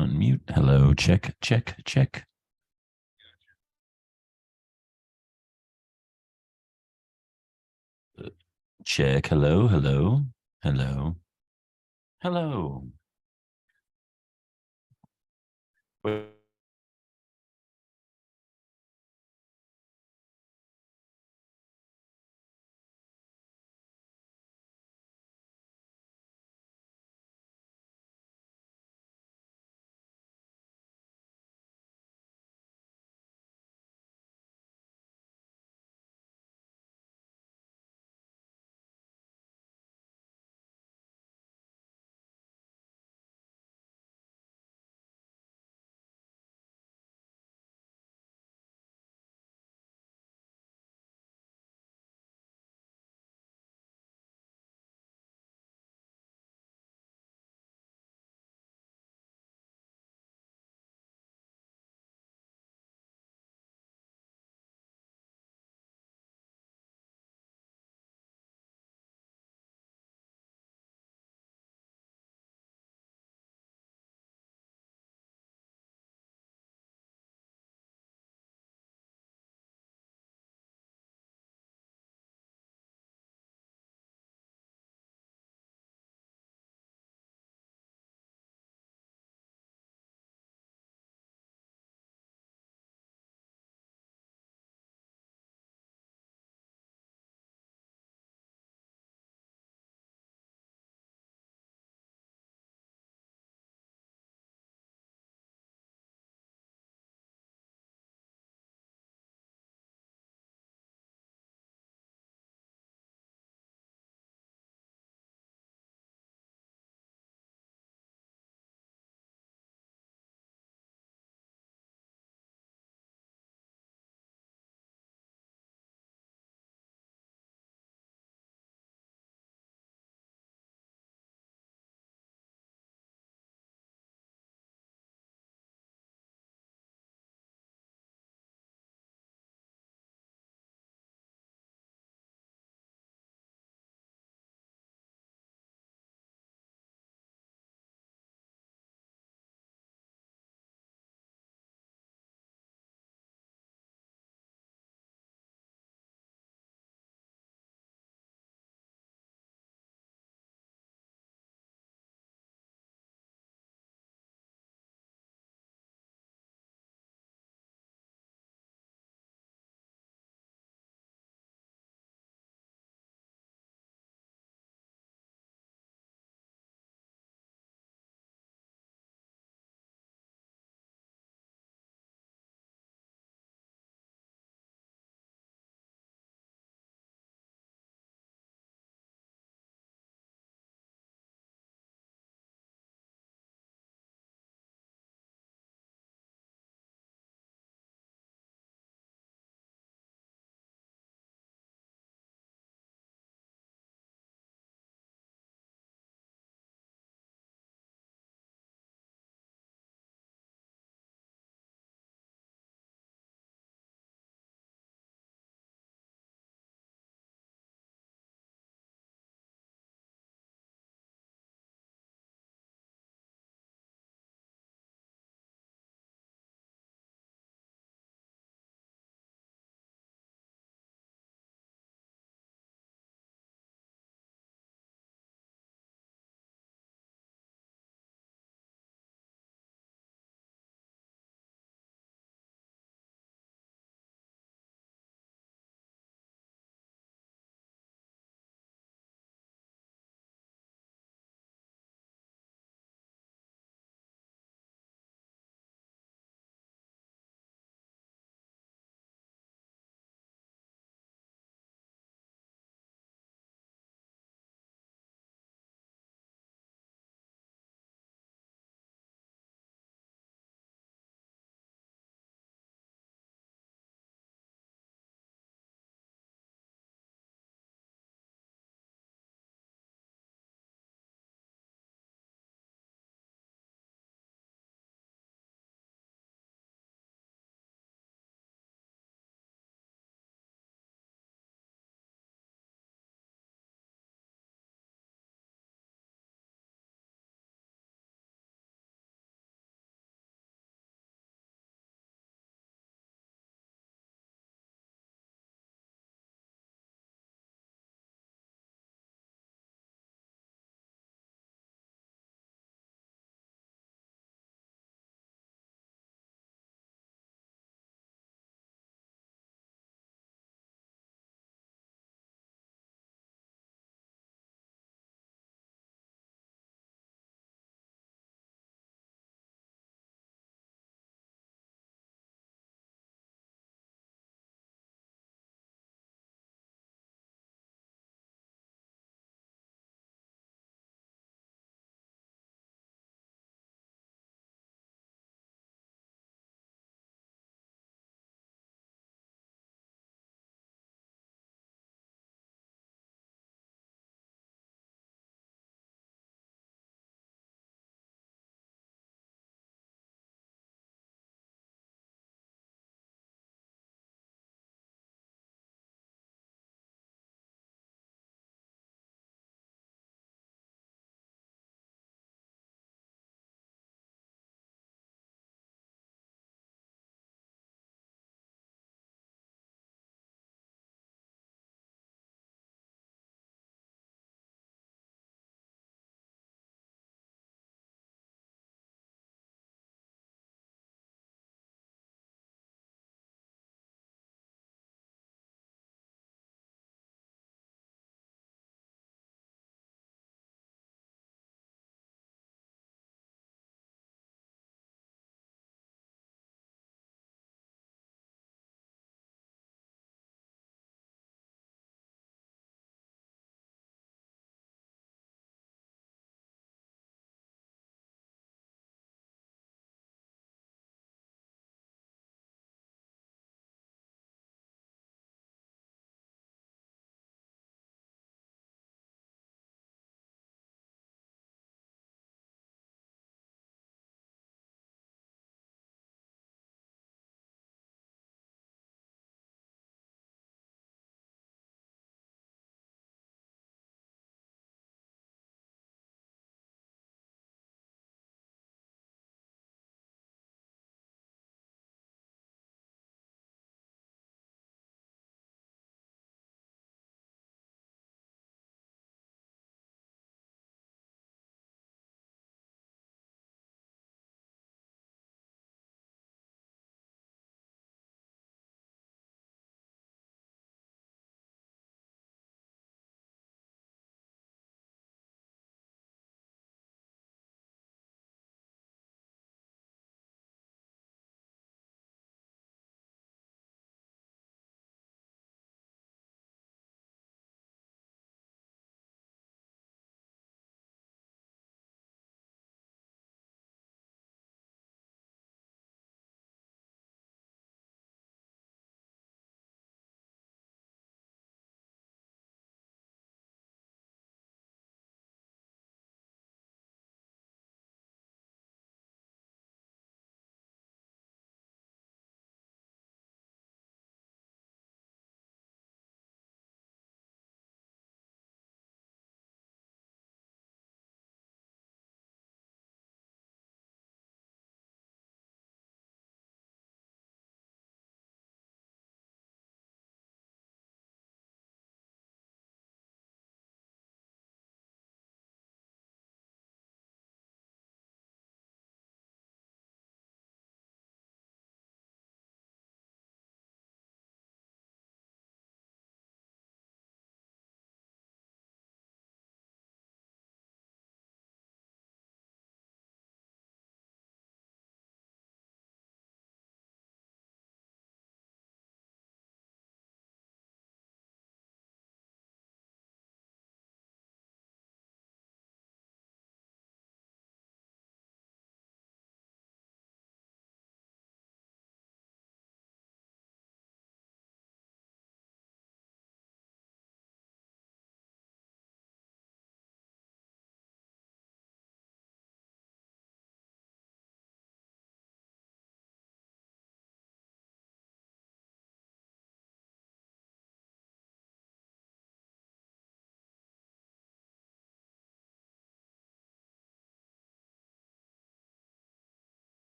Unmute. Hello. Check, check, check. Check. Hello, hello, hello, hello. Wait.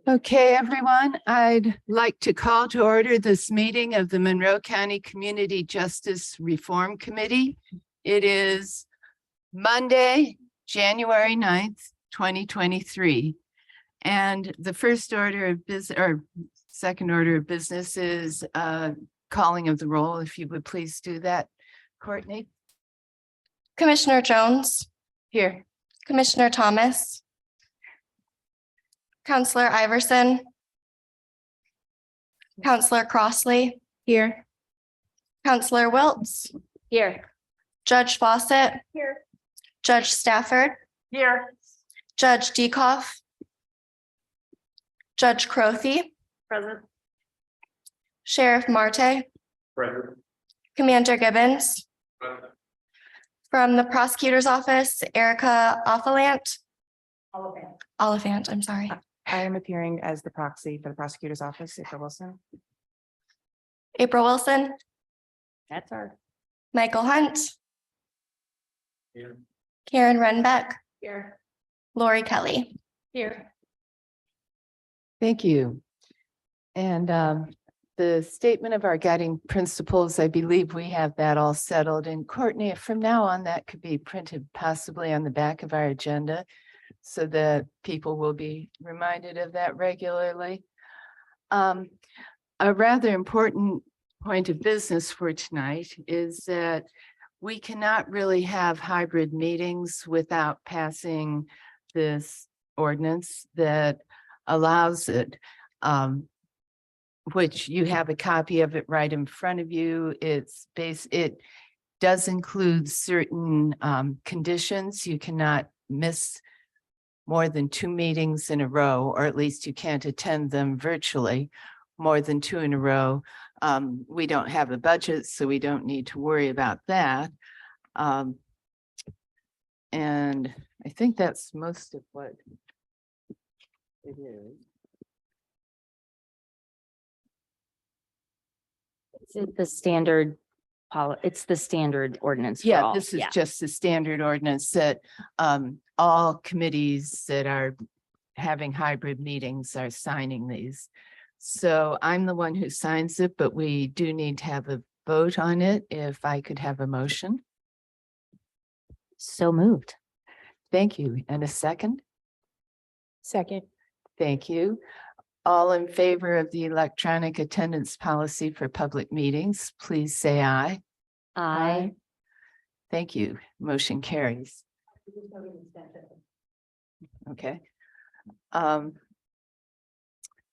Okay, everyone, I'd like to call to order this meeting of the Monroe County Community Justice Reform Committee. It is Monday, January 9th, 2023. And the first order of business or second order of business is calling of the roll. If you would please do that, Courtney. Commissioner Jones, Here. Commissioner Thomas, Counselor Iverson, Counselor Crossley, here. Counselor Wiltz, here. Judge Fawcett, here. Judge Stafford, here. Judge Dekoff, Judge Crothy, present. Sheriff Marte, Present. Commander Gibbons. From the prosecutor's office, Erica Oliphant, I'm sorry. I am appearing as the proxy for the prosecutor's office, April Wilson. April Wilson, That's her. Michael Hunt, Here. Karen Renbeck, Here. Lori Kelly. Here. Thank you. And the statement of our guiding principles, I believe we have that all settled. And Courtney, from now on, that could be printed possibly on the back of our agenda so that people will be reminded of that regularly. A rather important point of business for tonight is that we cannot really have hybrid meetings without passing this ordinance that allows it, which you have a copy of it right in front of you. It does include certain conditions. You cannot miss more than 2 meetings in a row, or at least you can't attend them virtually more than 2 in a row. We don't have a budget, so we don't need to worry about that. And I think that's most of what it is. It's the standard it's the standard ordinance. For Yeah, all. this is just the standard ordinance that all committees that are having hybrid meetings are signing these. So I'm the one who signs it, but we do need to have a vote on it. If I could have a motion. So moved. Thank you. And a second? Second. Thank you. All in favor of the electronic attendance policy for public meetings, please say aye. Aye. Thank you. Motion carries. Okay. And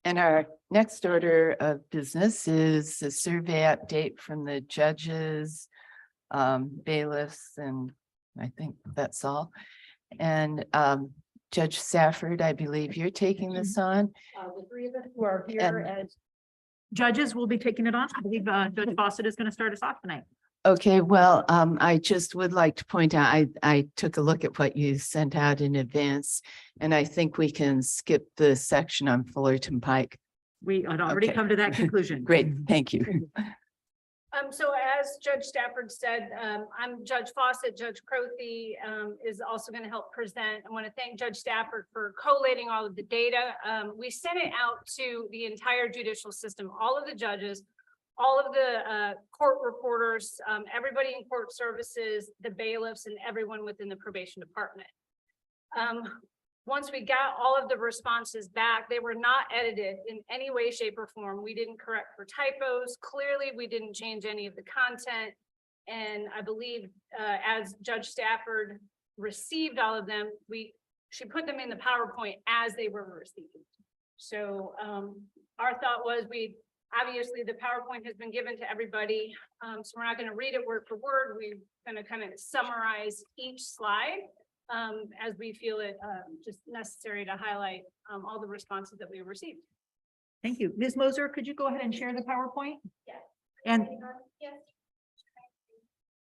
our next order of business is a survey update from the judges, bailiffs, and I think that's all. And Judge Stafford, I believe you're taking this on. The 3 of us who are here as judges will be taking it on. I believe Judge Fawcett is going to start us off tonight. Okay, well, I just would like to point out, I took a look at what you sent out in advance, and I think we can skip the section on Fullerton Pike. We had already Okay. come to that conclusion. Great, thank you. So as Judge Stafford said, I'm Judge Fawcett. Judge Crothy is also going to help present. I want to thank Judge Stafford for collating all of the data. We sent it out to the entire judicial system, all of the judges, all of the court reporters, everybody in court services, the bailiffs, and everyone within the probation department. Once we got all of the responses back, they were not edited in any way, shape, or form. We didn't correct for typos. Clearly, we didn't change any of the content. And I believe as Judge Stafford received all of them, she put them in the PowerPoint as they were received. So our thought was obviously the PowerPoint has been given to everybody. So we're not going to read it word for word. We're going to kind of summarize each slide as we feel it just necessary to highlight all the responses that we received. Thank you. Ms. Moser, could you go ahead and share the PowerPoint? Yes.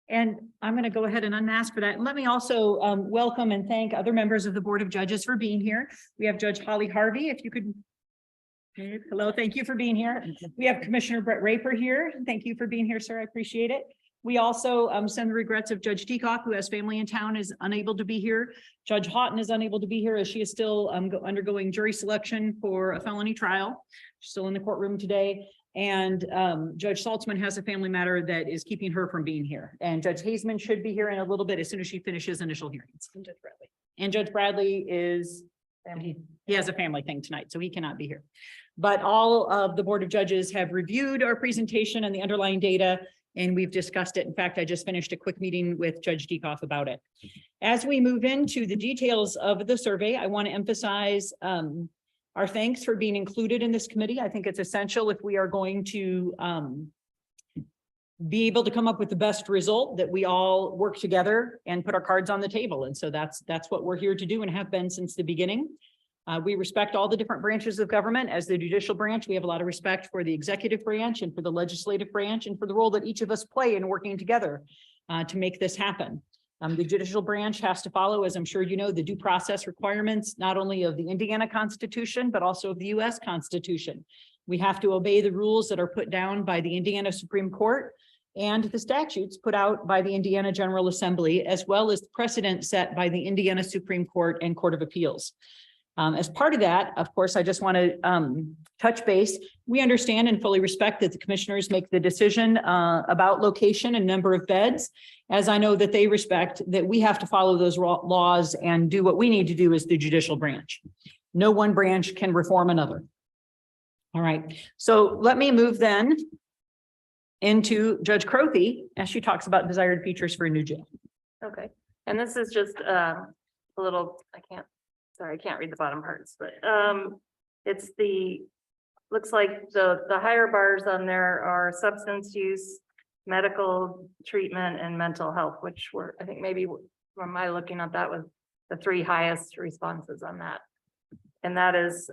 And I'm going to go ahead and unmask for that. And let me also welcome and thank other members of the Board of Judges for being here. We have Judge Holly Harvey, if you could. Hello, thank you for being here. We have Commissioner Brett Raper here. Thank you for being here, sir. I appreciate it. We also send the regrets of Judge Deacock, who has family in town, is unable to be here. Judge Houghton is unable to be here as she is still undergoing jury selection for a felony trial. She's still in the courtroom today. And Judge Saltzman has a family matter that is keeping her from being here. And Judge Hazeman should be here in a little bit as soon as she finishes initial hearings. And Judge Bradley is, he has a family thing tonight, so he cannot be here. But all of the Board of Judges have reviewed our presentation and the underlying data, and we've discussed it. In fact, I just finished a quick meeting with Judge Deacock about it. As we move into the details of the survey, I want to emphasize our thanks for being included in this committee. I think it's essential if we are going to be able to come up with the best result, that we all work together and put our cards on the table. And so that's what we're here to do and have been since the beginning. We respect all the different branches of government. As the judicial branch, we have a lot of respect for the executive branch and for the legislative branch and for the role that each of us play in working together to make this happen. The judicial branch has to follow, as I'm sure you know, the due process requirements, not only of the Indiana Constitution, but also of the US Constitution. We have to obey the rules that are put down by the Indiana Supreme Court and the statutes put out by the Indiana General Assembly, as well as the precedent set by the Indiana Supreme Court and Court of Appeals. As part of that, of course, I just want to touch base. We understand and fully respect that the commissioners make the decision about location and number of beds, as I know that they respect that we have to follow those laws and do what we need to do as the judicial branch. No one branch can reform another. All right, so let me move then into Judge Crothy as she talks about desired features for a new jail. Okay, and this is just a little, I can't read the bottom parts, but it's looks like the higher bars on there are substance use, medical treatment, and mental health, which were, I think maybe from my looking at that was the three highest responses on that. And that is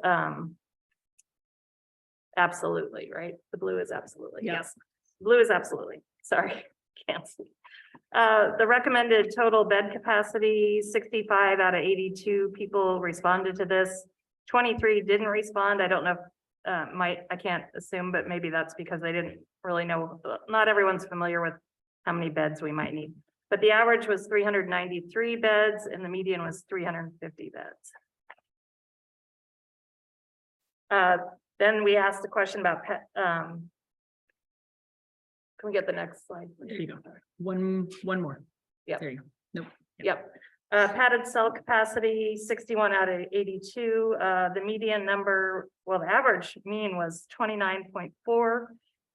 absolutely, right? The blue is absolutely, Yeah. yes. Blue is absolutely, sorry, can't see. The recommended total bed capacity, 65 out of 82 people responded to this. 23 didn't respond. I don't know if I can't assume, but maybe that's because they didn't really know. Not everyone's familiar with how many beds we might need. But the average was 393 beds and the median was 350 beds. Then we asked a question about can we get the next slide? There you go. One more. Yep. There you go. Nope. Yep. Padded cell capacity, 61 out of 82. The median number, well, the average mean was 29.4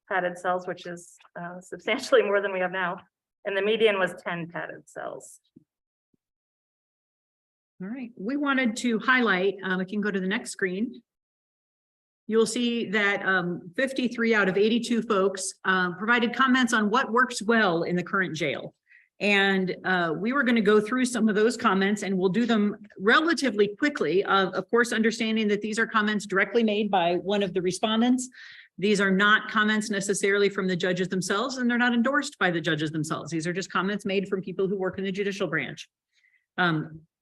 padded cells, which is substantially more than we have now. And the median was 10 padded cells. All right, we wanted to highlight, we can go to the next screen. You'll see that 53 out of 82 folks provided comments on what works well in the current jail. And we were going to go through some of those comments and we'll do them relatively quickly. Of course, understanding that these are comments directly made by one of the respondents. These are not comments necessarily from the judges themselves, and they're not endorsed by the judges themselves. These are just comments made from people who work in the judicial branch.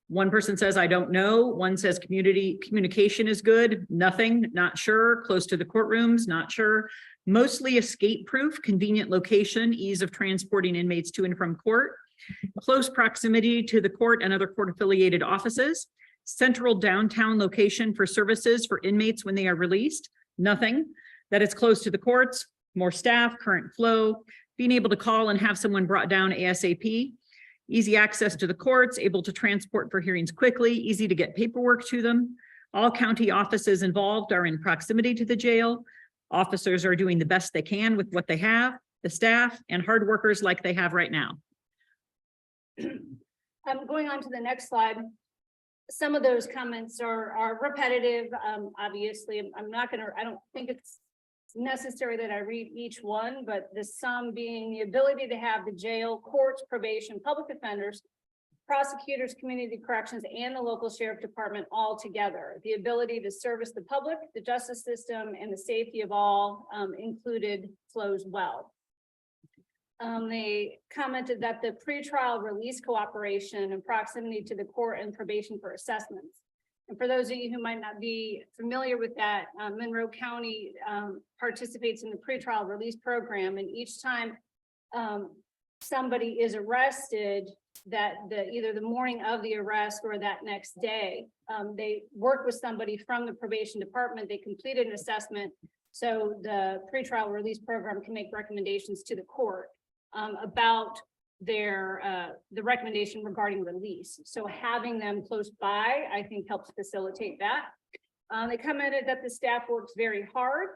One person says, I don't know. One says communication is good. Nothing, not sure. Close to the courtrooms, not sure. Mostly escape proof, convenient location, ease of transporting inmates to and from court. Close proximity to the court and other court affiliated offices. Central downtown location for services for inmates when they are released. Nothing. That it's close to the courts, more staff, current flow, being able to call and have someone brought down ASAP. Easy access to the courts, able to transport for hearings quickly, easy to get paperwork to them. All county offices involved are in proximity to the jail. Officers are doing the best they can with what they have, the staff and hard workers like they have right now. I'm going on to the next slide. Some of those comments are repetitive. Obviously, I don't think it's necessary that I read each one, but the sum being the ability to have the jail, courts, probation, public defenders, prosecutors, community corrections, and the local sheriff department all together. The ability to service the public, the justice system, and the safety of all included flows well. They commented that the pretrial release cooperation and proximity to the court and probation for assessments. And for those of you who might not be familiar with that, Monroe County participates in the pretrial release program, and each time somebody is arrested, that either the morning of the arrest or that next day, they work with somebody from the probation department, they completed an assessment. So the pretrial release program can make recommendations to the court about the recommendation regarding release. So having them close by, I think, helps facilitate that. They commented that the staff works very hard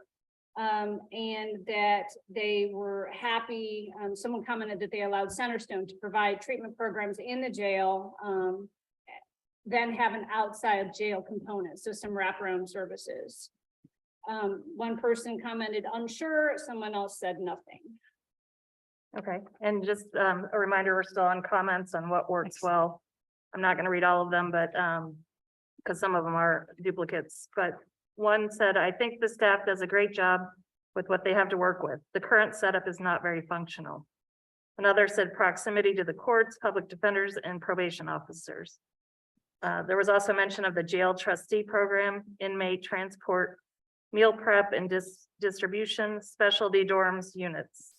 and that they were happy. Someone commented that they allowed Centerstone to provide treatment programs in the jail, then have an outside jail component, so some wraparound services. One person commented unsure, someone else said nothing. Okay, and just a reminder, we're still on comments on what works well. I'm not gonna read all of them, but because some of them are duplicates, but one said, I think the staff does a great job with what they have to work with. The current setup is not very functional. Another said proximity to the courts, public defenders, and probation officers. There was also mention of the jail trustee program, inmate transport, meal prep and distribution, specialty dorms units.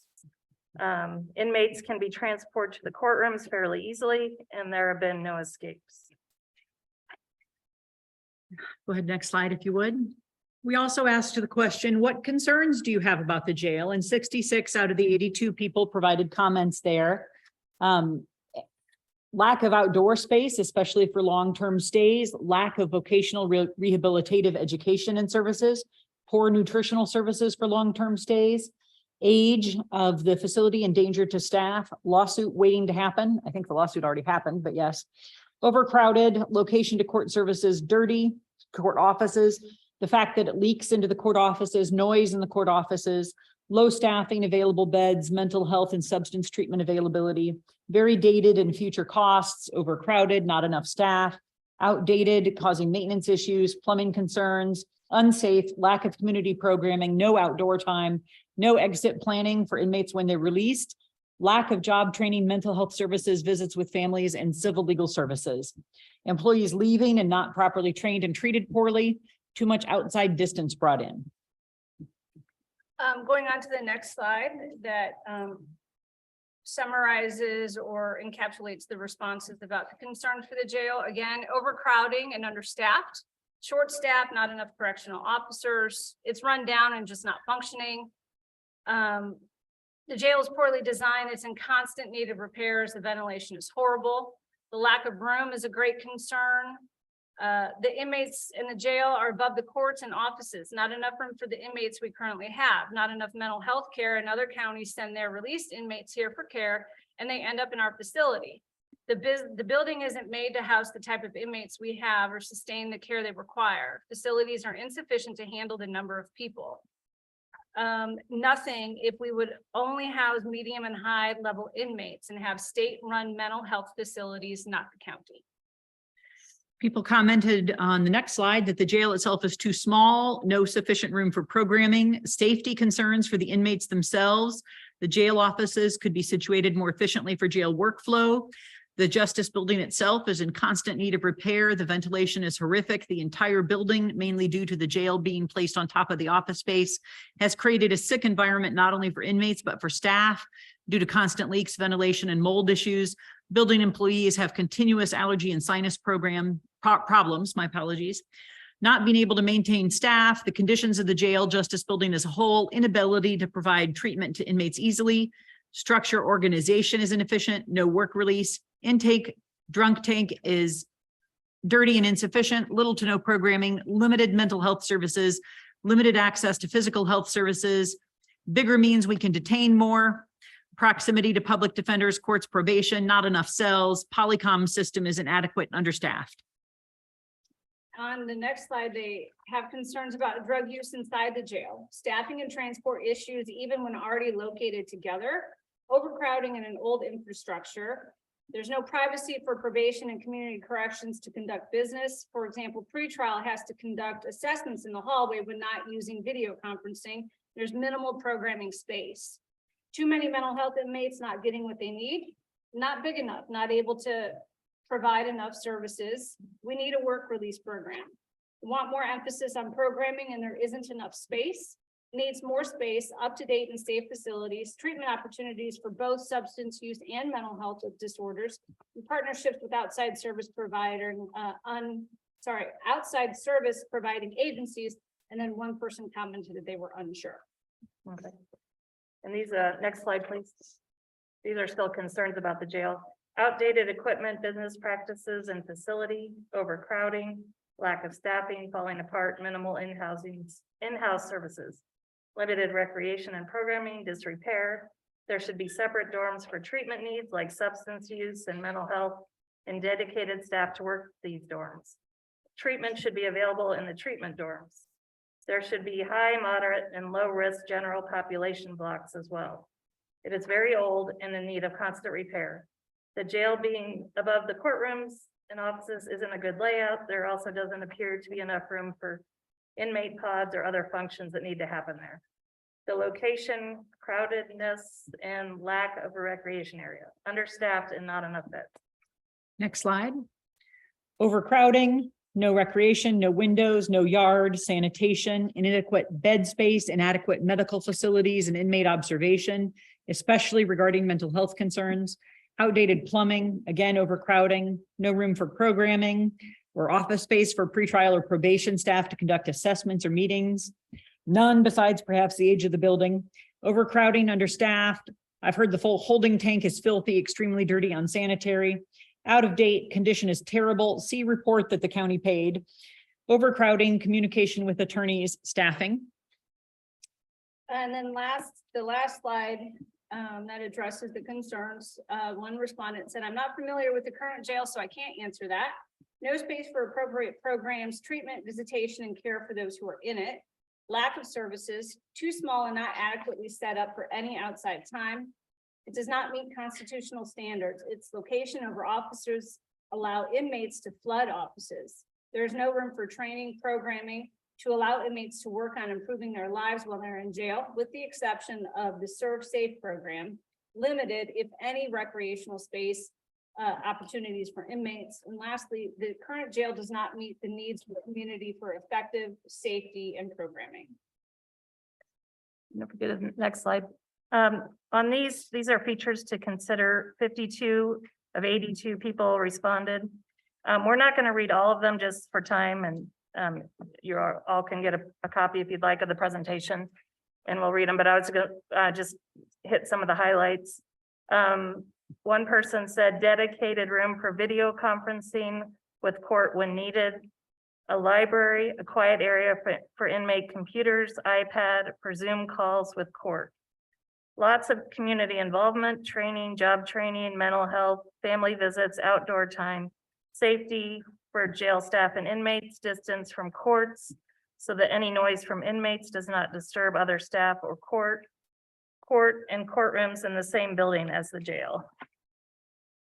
Inmates can be transported to the courtrooms fairly easily, and there have been no escapes. Go ahead, next slide, if you would. We also asked the question, what concerns do you have about the jail? And 66 out of the 82 people provided comments there. Lack of outdoor space, especially for long-term stays, lack of vocational rehabilitative education and services, poor nutritional services for long-term stays, age of the facility and danger to staff, lawsuit waiting to happen. I think the lawsuit already happened, but yes. Overcrowded, location to court services, dirty court offices, the fact that it leaks into the court offices, noise in the court offices, low staffing, available beds, mental health and substance treatment availability, very dated and future costs, overcrowded, not enough staff, outdated, causing maintenance issues, plumbing concerns, unsafe, lack of community programming, no outdoor time, no exit planning for inmates when they're released, lack of job training, mental health services, visits with families, and civil legal services. Employees leaving and not properly trained and treated poorly, too much outside distance brought in. Going on to the next slide that summarizes or encapsulates the responses about the concerns for the jail. Again, overcrowding and understaffed, short staff, not enough correctional officers. It's run down and just not functioning. The jail is poorly designed. It's in constant need of repairs. The ventilation is horrible. The lack of room is a great concern. The inmates in the jail are above the courts and offices. Not enough room for the inmates we currently have. Not enough mental health care, and other counties send their released inmates here for care, and they end up in our facility. The building isn't made to house the type of inmates we have or sustain the care they require. Facilities are insufficient to handle the number of people. Nothing if we would only house medium and high level inmates and have state-run mental health facilities, not the county. People commented on the next slide that the jail itself is too small, no sufficient room for programming, safety concerns for the inmates themselves. The jail offices could be situated more efficiently for jail workflow. The justice building itself is in constant need of repair. The ventilation is horrific. The entire building, mainly due to the jail being placed on top of the office space, has created a sick environment, not only for inmates, but for staff due to constant leaks, ventilation, and mold issues. Building employees have continuous allergy and sinus problems, my apologies. Not being able to maintain staff, the conditions of the jail justice building as a whole, inability to provide treatment to inmates easily, structure organization is inefficient, no work release, intake, drunk tank is dirty and insufficient, little to no programming, limited mental health services, limited access to physical health services, bigger means we can detain more, proximity to public defenders, courts, probation, not enough cells, Polycom system is inadequate and understaffed. On the next slide, they have concerns about drug use inside the jail, staffing and transport issues, even when already located together, overcrowding in an old infrastructure. There's no privacy for probation and community corrections to conduct business. For example, pretrial has to conduct assessments in the hallway when not using video conferencing. There's minimal programming space. Too many mental health inmates not getting what they need, not big enough, not able to provide enough services. We need a work release program. We want more emphasis on programming and there isn't enough space. needs more space, up-to-date and safe facilities, treatment opportunities for both substance use and mental health disorders, and partnerships with outside service provider, outside service providing agencies, and then one person commented that they were unsure. Okay. And these, next slide, please. These are still concerns about the jail. Outdated equipment, business practices and facility, overcrowding, lack of staffing, falling apart, minimal in-house services, limited recreation and programming, disrepair. There should be separate dorms for treatment needs like substance use and mental health, and dedicated staff to work these dorms. Treatment should be available in the treatment dorms. There should be high, moderate, and low risk general population blocks as well. It is very old and in need of constant repair. The jail being above the courtrooms and offices isn't a good layout. There also doesn't appear to be enough room for inmate pods or other functions that need to happen there. The location, crowdedness, and lack of a recreation area, understaffed and not enough beds. Next slide. Overcrowding, no recreation, no windows, no yard, sanitation, inadequate bed space, inadequate medical facilities and inmate observation, especially regarding mental health concerns, outdated plumbing, again, overcrowding, no room for programming or office space for pretrial or probation staff to conduct assessments or meetings, none besides perhaps the age of the building, overcrowding, understaffed. I've heard the full holding tank is filthy, extremely dirty, unsanitary. Out of date, condition is terrible. See report that the county paid. Overcrowding, communication with attorneys, staffing. And then the last slide that addresses the concerns. One respondent said, I'm not familiar with the current jail, so I can't answer that. No space for appropriate programs, treatment, visitation, and care for those who are in it. Lack of services, too small and not adequately set up for any outside time. It does not meet constitutional standards. Its location over officers allow inmates to flood offices. There is no room for training, programming to allow inmates to work on improving their lives while they're in jail, with the exception of the Serve Safe program, limited, if any, recreational space opportunities for inmates. And lastly, the current jail does not meet the needs of the community for effective safety and programming. Don't forget the next slide. On these are features to consider. 52 of 82 people responded. We're not going to read all of them just for time, and you all can get a copy if you'd like of the presentation, and we'll read them, but I was going to just hit some of the highlights. One person said dedicated room for video conferencing with court when needed, a library, a quiet area for inmate computers, iPad for Zoom calls with court. Lots of community involvement, training, job training, mental health, family visits, outdoor time, safety for jail staff and inmates, distance from courts so that any noise from inmates does not disturb other staff or court and courtrooms in the same building as the jail.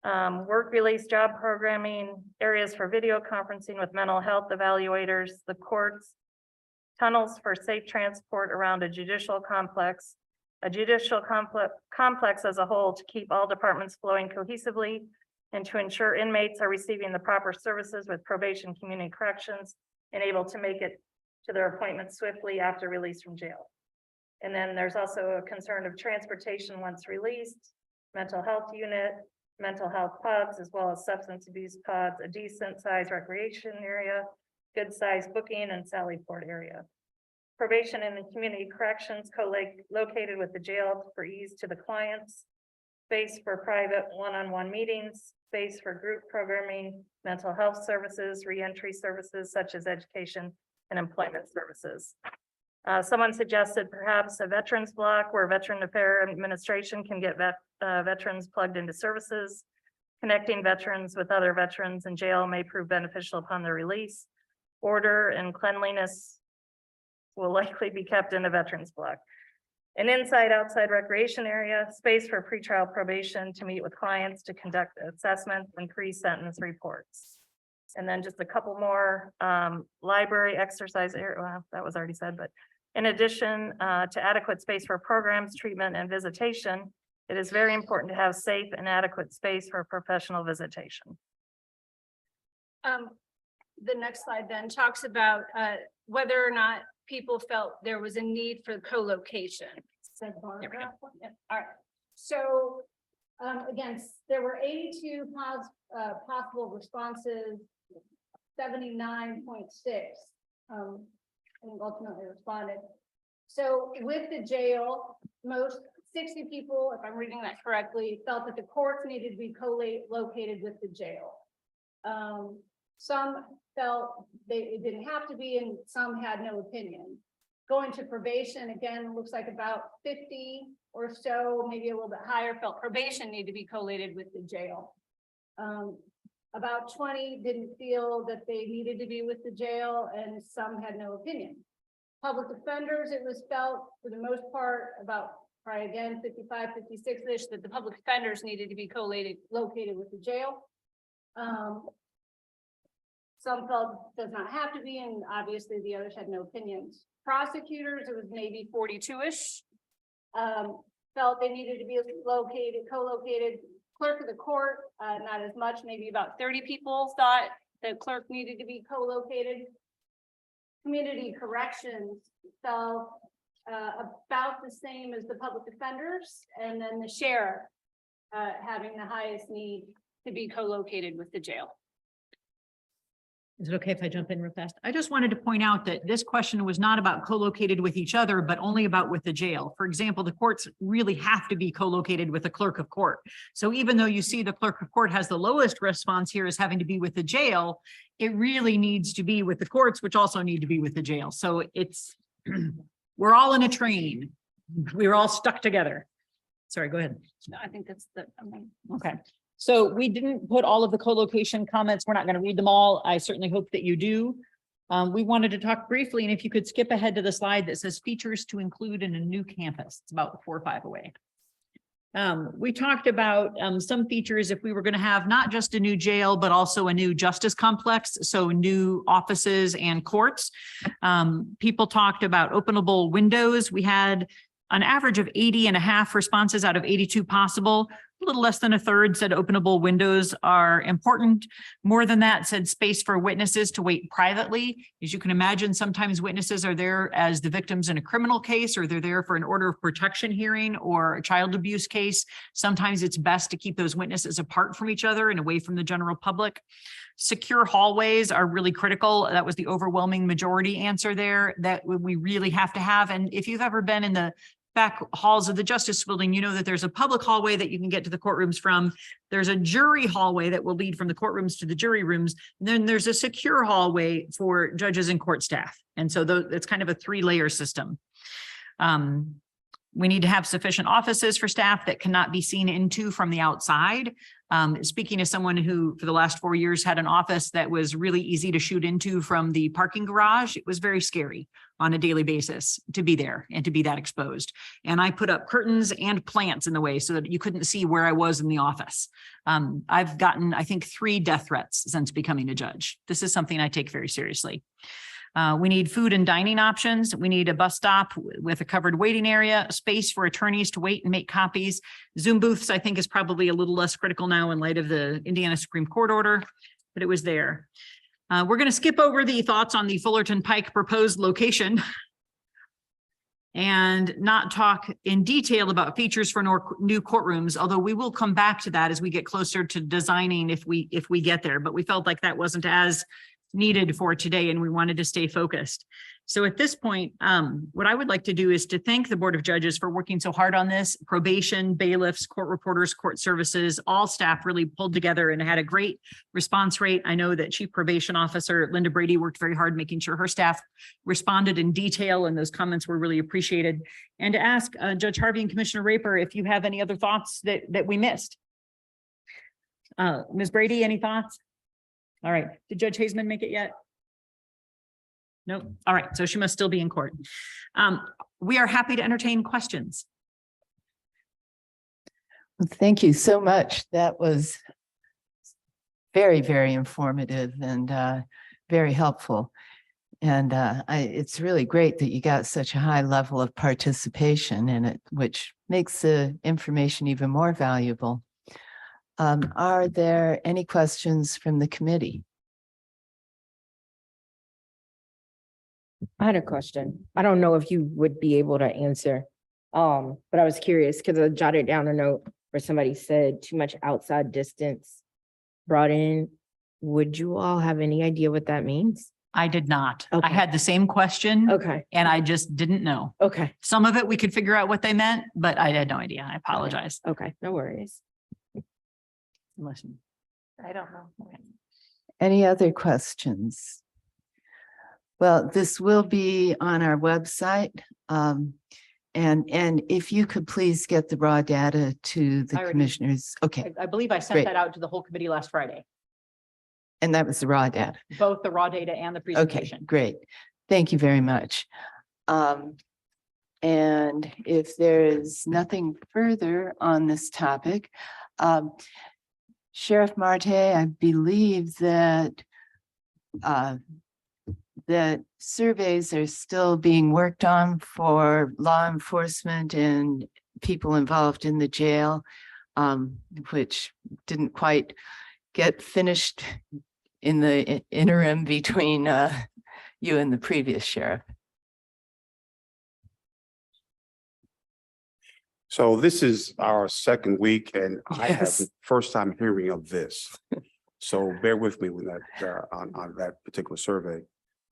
Work release job programming, areas for video conferencing with mental health evaluators, the courts, tunnels for safe transport around a judicial complex as a whole to keep all departments flowing cohesively and to ensure inmates are receiving the proper services with probation, community corrections, and able to make it to their appointments swiftly after release from jail. And then there's also a concern of transportation once released, mental health unit, mental health pods, as well as substance abuse pods, a decent size recreation area, good size booking and Sallyport area. Probation and the community corrections co-located with the jail for ease to the clients, space for private one-on-one meetings, space for group programming, mental health services, reentry services such as education and employment services. Someone suggested perhaps a veterans block where Veteran Affairs Administration can get veterans plugged into services. Connecting veterans with other veterans in jail may prove beneficial upon their release. Order and cleanliness will likely be kept in a veterans block. An inside-outside recreation area, space for pretrial probation to meet with clients to conduct assessments and pre-sentence reports. And then just a couple more, library, exercise area, well, that was already said, but in addition to adequate space for programs, treatment, and visitation, it is very important to have safe and adequate space for professional visitation. The next slide then talks about whether or not people felt there was a need for co-location. Said Barbara. Yeah, all right. So, again, there were 82 possible responses, 79.6 I think ultimately responded. So with the jail, most 60 people, if I'm reading that correctly, felt that the courts needed to be co-located with the jail. Some felt it didn't have to be, and some had no opinion. Going to probation, again, it looks like about 50 or so, maybe a little bit higher, felt probation need to be collated with the jail. About 20 didn't feel that they needed to be with the jail, and some had no opinion. Public defenders, it was felt for the most part, about probably again 55, 56-ish, that the public defenders needed to be located with the jail. Some felt does not have to be, and obviously the others had no opinions. Prosecutors, it was maybe 42-ish, felt they needed to be co-located. Clerk of the court, not as much, maybe about 30 people thought the clerk needed to be co-located. Community corrections felt about the same as the public defenders, and then the sheriff having the highest need to be co-located with the jail. Is it okay if I jump in real fast? I just wanted to point out that this question was not about co-located with each other, but only about with the jail. For example, the courts really have to be co-located with the clerk of court. So even though you see the clerk of court has the lowest response here as having to be with the jail, it really needs to be with the courts, which also need to be with the jail. So it's, we're all in a train. We're all stuck together. Sorry, go ahead. No, I think that's the, Okay. So we didn't put all of the co-location comments. We're not going to read them all. I certainly hope that you do. We wanted to talk briefly, and if you could skip ahead to the slide that says features to include in a new campus. It's about 4 or 5 away. We talked about some features if we were going to have not just a new jail, but also a new justice complex. So new offices and courts. People talked about openable windows. We had an average of 80.5 responses out of 82 possible. A little less than a third said openable windows are important. More than that said space for witnesses to wait privately. As you can imagine, sometimes witnesses are there as the victims in a criminal case, or they're there for an order of protection hearing or a child abuse case. Sometimes it's best to keep those witnesses apart from each other and away from the general public. Secure hallways are really critical. That was the overwhelming majority answer there that we really have to have. And if you've ever been in the back halls of the Justice Building, you know that there's a public hallway that you can get to the courtrooms from. There's a jury hallway that will lead from the courtrooms to the jury rooms. And then there's a secure hallway for judges and court staff. And so it's kind of a 3-layer system. We need to have sufficient offices for staff that cannot be seen into from the outside. Speaking as someone who for the last 4 years had an office that was really easy to shoot into from the parking garage, it was very scary on a daily basis to be there and to be that exposed. And I put up curtains and plants in the way so that you couldn't see where I was in the office. I've gotten, I think, 3 death threats since becoming a judge. This is something I take very seriously. We need food and dining options. We need a bus stop with a covered waiting area, space for attorneys to wait and make copies. Zoom booths, I think, is probably a little less critical now in light of the Indiana Supreme Court order, but it was there. We're going to skip over the thoughts on the Fullerton Pike proposed location and not talk in detail about features for new courtrooms, although we will come back to that as we get closer to designing if we get there. But we felt like that wasn't as needed for today, and we wanted to stay focused. So at this point, what I would like to do is to thank the Board of Judges for working so hard on this. Probation, bailiffs, court reporters, court services, all staff really pulled together and had a great response rate. I know that Chief Probation Officer Linda Brady worked very hard making sure her staff responded in detail, and those comments were really appreciated. And to ask Judge Harvey and Commissioner Raper if you have any other thoughts that we missed. Ms. Brady, any thoughts? All right. Did Judge Hazeman make it yet? No. All right. So she must still be in court. We are happy to entertain questions. Well, thank you so much. That was very, very informative and very helpful. And it's really great that you got such a high level of participation in it, which makes the information even more valuable. Are there any questions from the committee? I had a question. I don't know if you would be able to answer. But I was curious because I jotted down a note where somebody said too much outside distance brought in. Would you all have any idea what that means? I did not. I Okay. had the same question Okay, and I just didn't know. okay, Some of it we could figure out what they meant, but I had no idea. I apologize. okay, no worries. Listen. I don't know. Any other questions? Well, this will be on our website. And if you could please get the raw data to the I already- commissioners. Okay, I believe I Great. sent that out to the whole committee last Friday, and that was the raw data. both the raw data and the Okay, presentation. great. Thank you very much. And if there is nothing further on this topic, Sheriff Marte, I believe that that surveys are still being worked on for law enforcement and people involved in the jail, which didn't quite get finished in the interim between you and the previous sheriff. So this is our second week and I have Yes. the first time hearing of this. So bear with me with that, on that particular survey.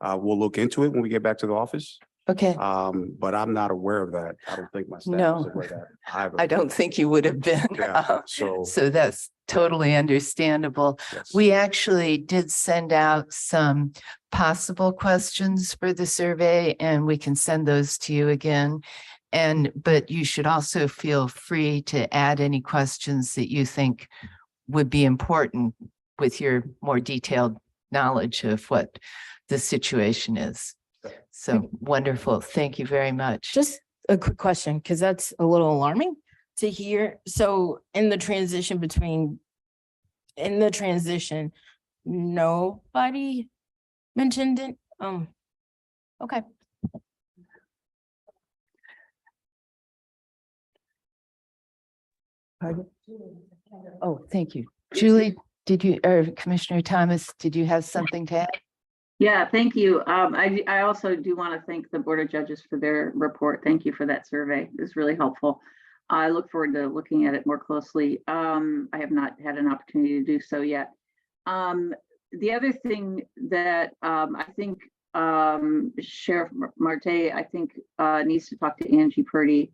We'll look into it when we get back to the office. Okay, But I'm not aware of that. I don't think my staff No. is aware of that. either. I don't think you would have been. Yeah, so. So that's totally understandable. yes. We actually did send out some possible questions for the survey and we can send those to you again. But you should also feel free to add any questions that you think would be important with your more detailed knowledge of what the situation is. So wonderful. Thank you very much. Just a quick question, because that's a little alarming to hear. So in the transition, nobody mentioned it. Okay. Pardon? Oh, thank you. Julie, did you, or Commissioner Thomas, did you have something to add? Yeah, thank you. I also do want to thank the Board of Judges for their report. Thank you for that survey. It was really helpful. I look forward to looking at it more closely. I have not had an opportunity to do so yet. The other thing that I think Sheriff Marte, I think needs to talk to Angie Purdy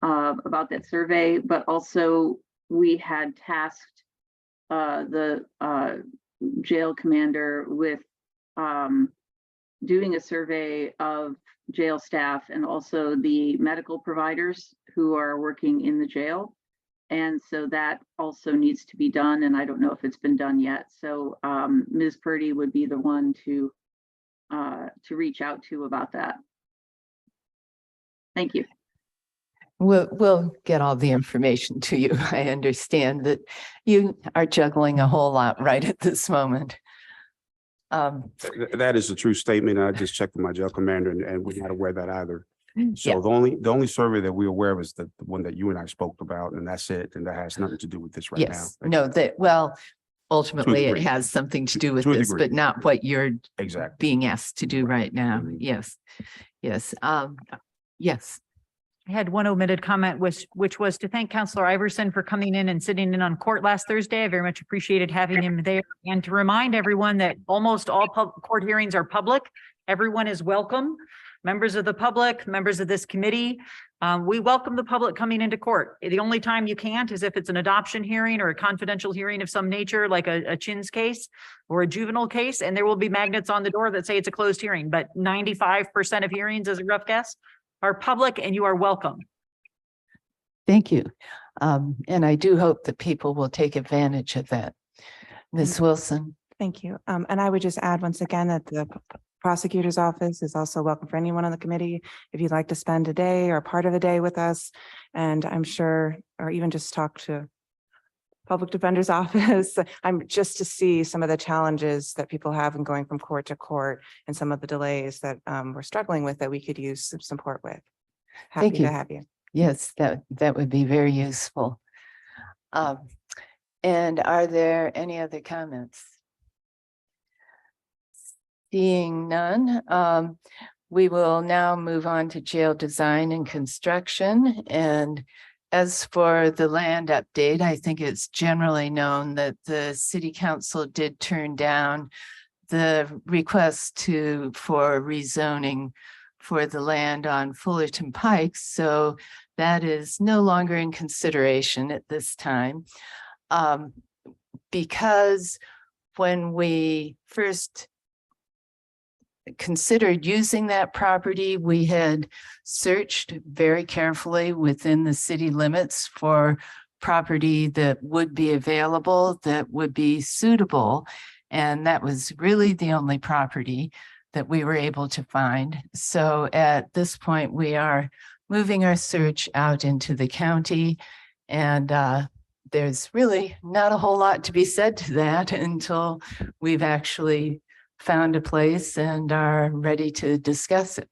about that survey, but also we had tasked the jail commander with doing a survey of jail staff and also the medical providers who are working in the jail. And so that also needs to be done. And I don't know if it's been done yet. So Ms. Purdy would be the one to reach out to about that. Thank you. We'll get all the information to you. I understand that you are juggling a whole lot right at this moment. That is a true statement. I just checked with my jail commander and we're not aware of that either. Yeah. So the only survey that we're aware of is the one that you and I spoke about, and that's it. And that has nothing to do with this right now. Yes, no, well, ultimately it degree. has something to do with To a this, degree. but not what you're Exactly. being asked to do right now. Mhm. Yes, yes, yes. I had one omitted comment, which was to thank Counselor Iverson for coming in and sitting in on court last Thursday. I very much appreciated having him there. And to remind everyone that almost all court hearings are public. Everyone is welcome. Members of the public, members of this committee. We welcome the public coming into court. The only time you can't is if it's an adoption hearing or a confidential hearing of some nature, like a Chins case or a juvenile case, and there will be magnets on the door that say it's a closed hearing, but 95% of hearings, as a rough guess, are public and you are welcome. Thank you. And I do hope that people will take advantage of that. Ms. Wilson, Thank you. And I would just add once again that the prosecutor's office is also welcome for anyone on the committee. If you'd like to spend a day or part of a day with us, and I'm sure, or even just talk to public defender's office, I'm just to see some of the challenges that people have in going from court to court and some of the delays that we're struggling with that we could use some support with. Thank Happy to you. have you. yes, that would be very useful. And are there any other comments? Seeing none, we will now move on to jail design and construction. And as for the land update, I think it's generally known that the city council did turn down the request for rezoning for the land on Fullerton Pike. So that is no longer in consideration at this time. Because when we first considered using that property, we had searched very carefully within the city limits for property that would be available, that would be suitable. And that was really the only property that we were able to find. So at this point, we are moving our search out into the county, and there's really not a whole lot to be said to that until we've actually found a place and are ready to discuss it.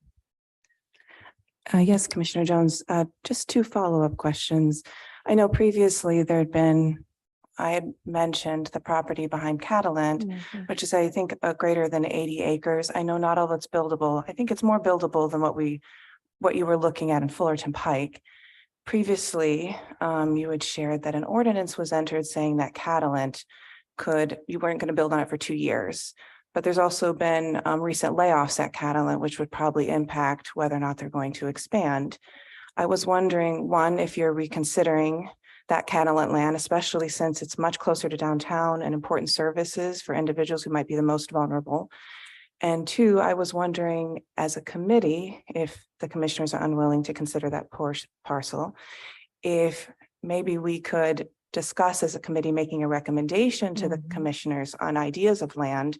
Yes, Commissioner Jones, just two follow-up questions. I know previously I had mentioned the property behind Catalent, which is, I think, greater than 80 acres. I know not all that's buildable. I think it's more buildable than what you were looking at in Fullerton Pike. Previously, you had shared that an ordinance was entered saying that Catalent you weren't going to build on it for 2 years. But there's also been recent layoffs at Catalent, which would probably impact whether or not they're going to expand. I was wondering, one, if you're reconsidering that Catalent land, especially since it's much closer to downtown and important services for individuals who might be the most vulnerable. And two, I was wondering, as a committee, if the commissioners are unwilling to consider that parcel, if maybe we could discuss as a committee making a recommendation to the commissioners on ideas of land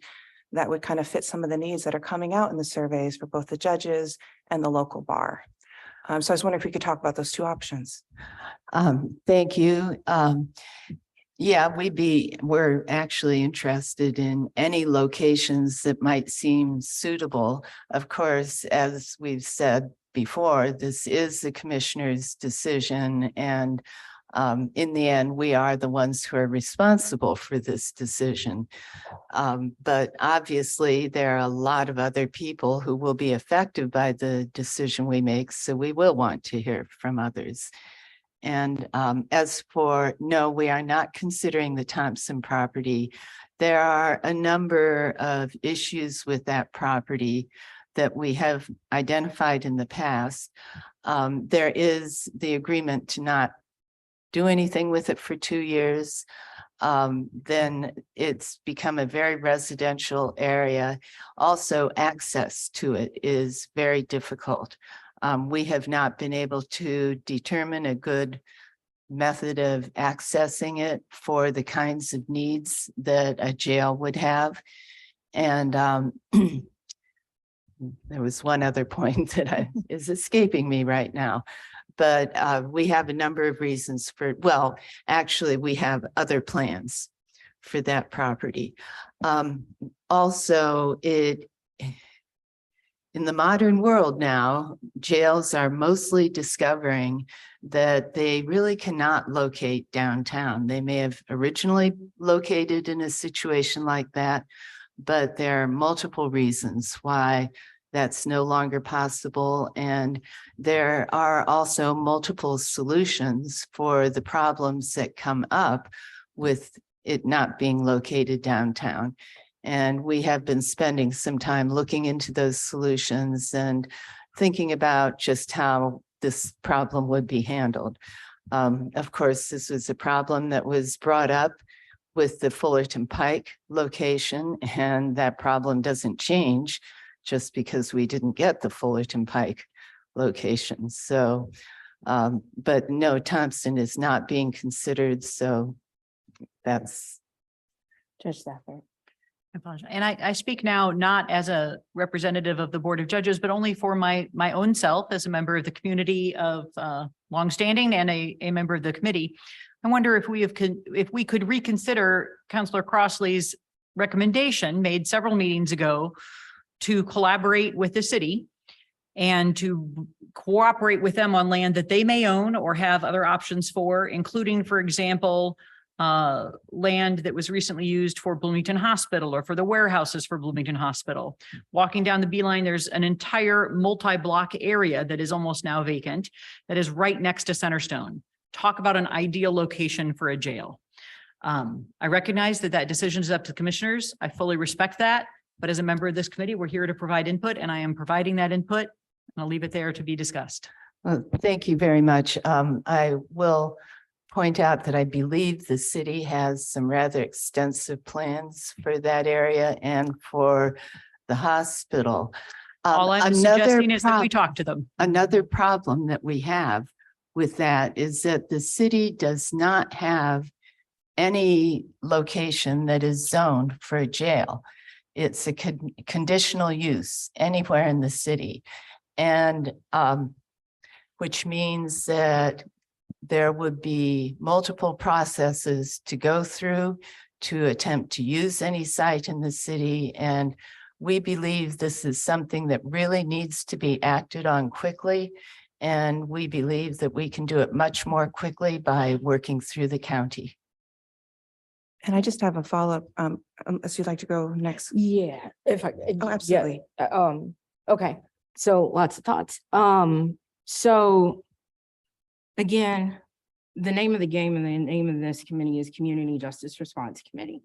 that would kind of fit some of the needs that are coming out in the surveys for both the judges and the local bar. So I was wondering if we could talk about those two options. Thank you. Yeah, we're actually interested in any locations that might seem suitable. Of course, as we've said before, this is the commissioner's decision, and in the end, we are the ones who are responsible for this decision. But obviously, there are a lot of other people who will be affected by the decision we make, so we will want to hear from others. And as for, no, we are not considering the Thompson property. There are a number of issues with that property that we have identified in the past. There is the agreement to not do anything with it for 2 years. Then it's become a very residential area. Also, access to it is very difficult. We have not been able to determine a good method of accessing it for the kinds of needs that a jail would have. And there was one other point that is escaping me right now. But we have a number of reasons well, actually, we have other plans for that property. Also, in the modern world now, jails are mostly discovering that they really cannot locate downtown. They may have originally located in a situation like that, but there are multiple reasons why that's no longer possible. And there are also multiple solutions for the problems that come up with it not being located downtown. And we have been spending some time looking into those solutions and thinking about just how this problem would be handled. Of course, this was a problem that was brought up with the Fullerton Pike location, and that problem doesn't change just because we didn't get the Fullerton Pike location. So, but no, Thompson is not being considered. So that's. Judge Stafford. I apologize. And I speak now not as a representative of the Board of Judges, but only for my own self as a member of the community of longstanding and a member of the committee. I wonder if we could reconsider Councilor Crossley's recommendation made several meetings ago to collaborate with the city and to cooperate with them on land that they may own or have other options for, including, for example, land that was recently used for Bloomington Hospital or for the warehouses for Bloomington Hospital. Walking down the Beeline, there's an entire multi-block area that is almost now vacant that is right next to Centerstone. Talk about an ideal location for a jail. I recognize that that decision is up to the commissioners. I fully respect that. But as a member of this committee, we're here to provide input, and I am providing that input. I'll leave it there to be discussed. Well, thank you very much. I will point out that I believe the city has some rather extensive plans for that area and for the hospital. All I'm Another suggesting is that we prob- talk to them. Another problem that we have with that is that the city does not have any location that is zoned for a jail. It's a conditional use anywhere in the city. And which means that there would be multiple processes to go through to attempt to use any site in the city. And we believe this is something that really needs to be acted on quickly. And we believe that we can do it much more quickly by working through the county. And I just have a follow-up, unless you'd like to go next. Yeah, if I. Oh, absolutely. Yeah, okay, so lots of thoughts. So again, the name of the game and the name of this committee is Community Justice Response Committee.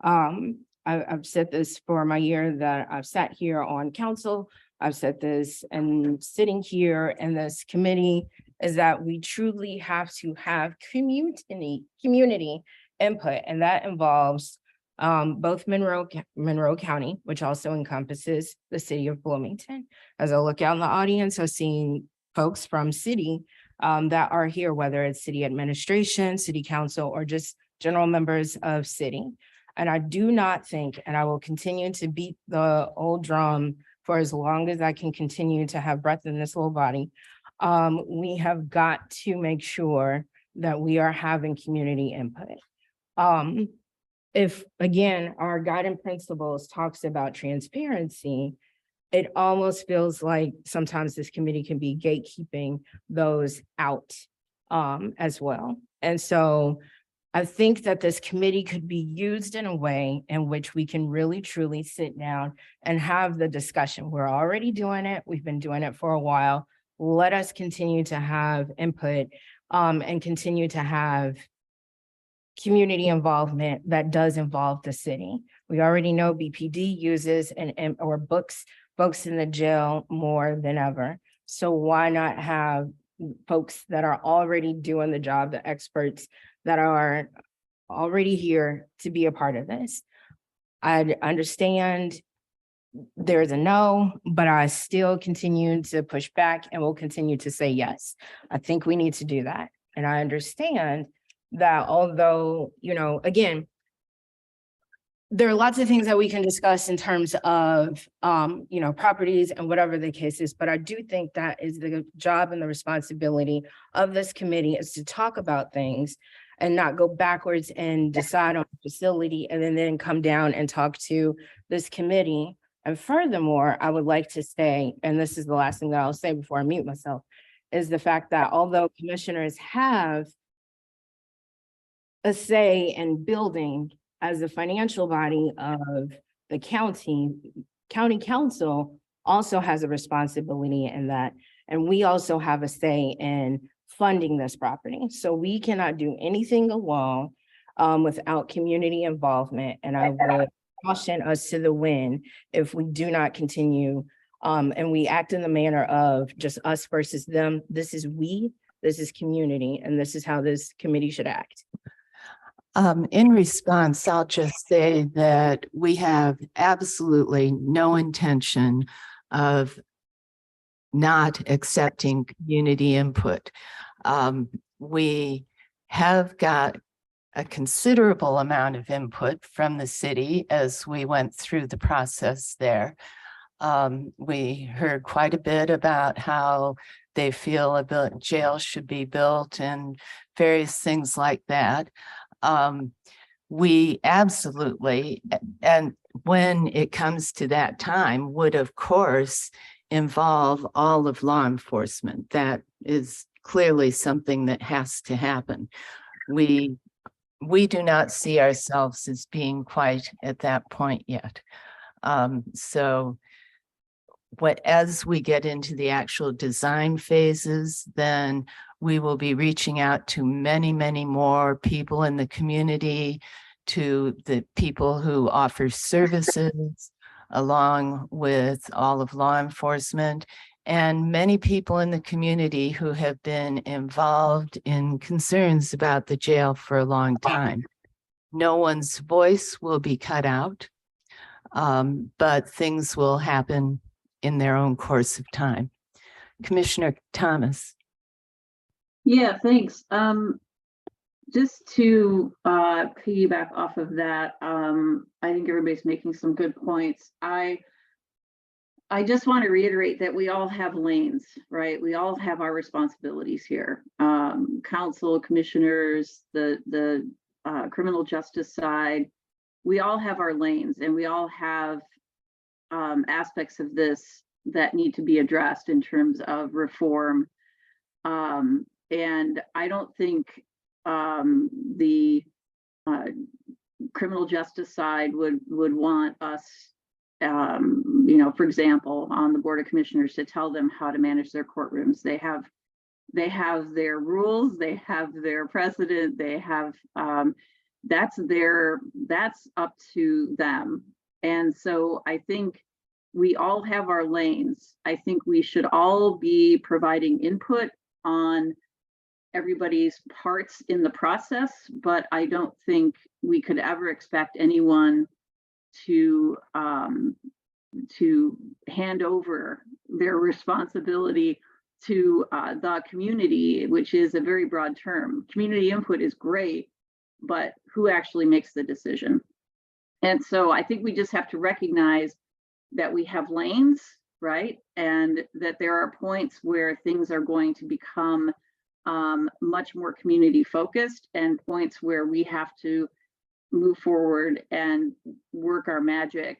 I've said this for my year that I've sat here on council. I've said this and sitting here in this committee is that we truly have to have community input, and that involves both Monroe County, which also encompasses the city of Bloomington. As I look out in the audience, I've seen folks from city that are here, whether it's city administration, city council, or just general members of city. And I do not think, and I will continue to beat the old drum for as long as I can continue to have breath in this little body, we have got to make sure that we are having community input. If, again, our guiding principles talks about transparency, it almost feels like sometimes this committee can be gatekeeping those out as well. And so I think that this committee could be used in a way in which we can really truly sit down and have the discussion. We're already doing it. We've been doing it for a while. Let us continue to have input and continue to have community involvement that does involve the city. We already know BPD uses or books folks in the jail more than ever. So why not have folks that are already doing the job, the experts that are already here to be a part of this? I understand there's a no, but I still continue to push back and will continue to say yes. I think we need to do that. And I understand that although, again, there are lots of things that we can discuss in terms of, properties and whatever the case is, but I do think that is the job and the responsibility of this committee is to talk about things and not go backwards and decide on facility and then come down and talk to this committee. And furthermore, I would like to say, and this is the last thing that I'll say before I mute myself, is the fact that although commissioners have a say in building as the financial body of the county council also has a responsibility in that. And we also have a say in funding this property. So we cannot do anything alone without community involvement. And I would caution us to the wind if we do not continue and we act in the manner of just us versus them. This is we, this is community, and this is how this committee should act. In response, I'll just say that we have absolutely no intention of not accepting community input. We have got a considerable amount of input from the city as we went through the process there. We heard quite a bit about how they feel about jail should be built and various things like that. We absolutely, and when it comes to that time, would of course involve all of law enforcement. That is clearly something that has to happen. We we do not see ourselves as being quite at that point yet. So as we get into the actual design phases, then we will be reaching out to many, many more people in the community, to the people who offer services, along with all of law enforcement, and many people in the community who have been involved in concerns about the jail for a long time. No one's voice will be cut out, but things will happen in their own course of time. Commissioner Thomas. Yeah, thanks. Just to piggyback off of that, I think everybody's making some good points. I just want to reiterate that we all have lanes, right? We all have our responsibilities here. Council, commissioners, the criminal justice side, we all have our lanes, and we all have aspects of this that need to be addressed in terms of reform. And I don't think the criminal justice side would want us, for example, on the Board of Commissioners, to tell them how to manage their courtrooms. They have their rules, they have their precedent, they have that's up to them. And so I think we all have our lanes. I think we should all be providing input on everybody's parts in the process, but I don't think we could ever expect anyone to hand over their responsibility to the community, which is a very broad term. Community input is great, but who actually makes the decision? And so I think we just have to recognize that we have lanes, right? And that there are points where things are going to become much more community focused, and points where we have to move forward and work our magic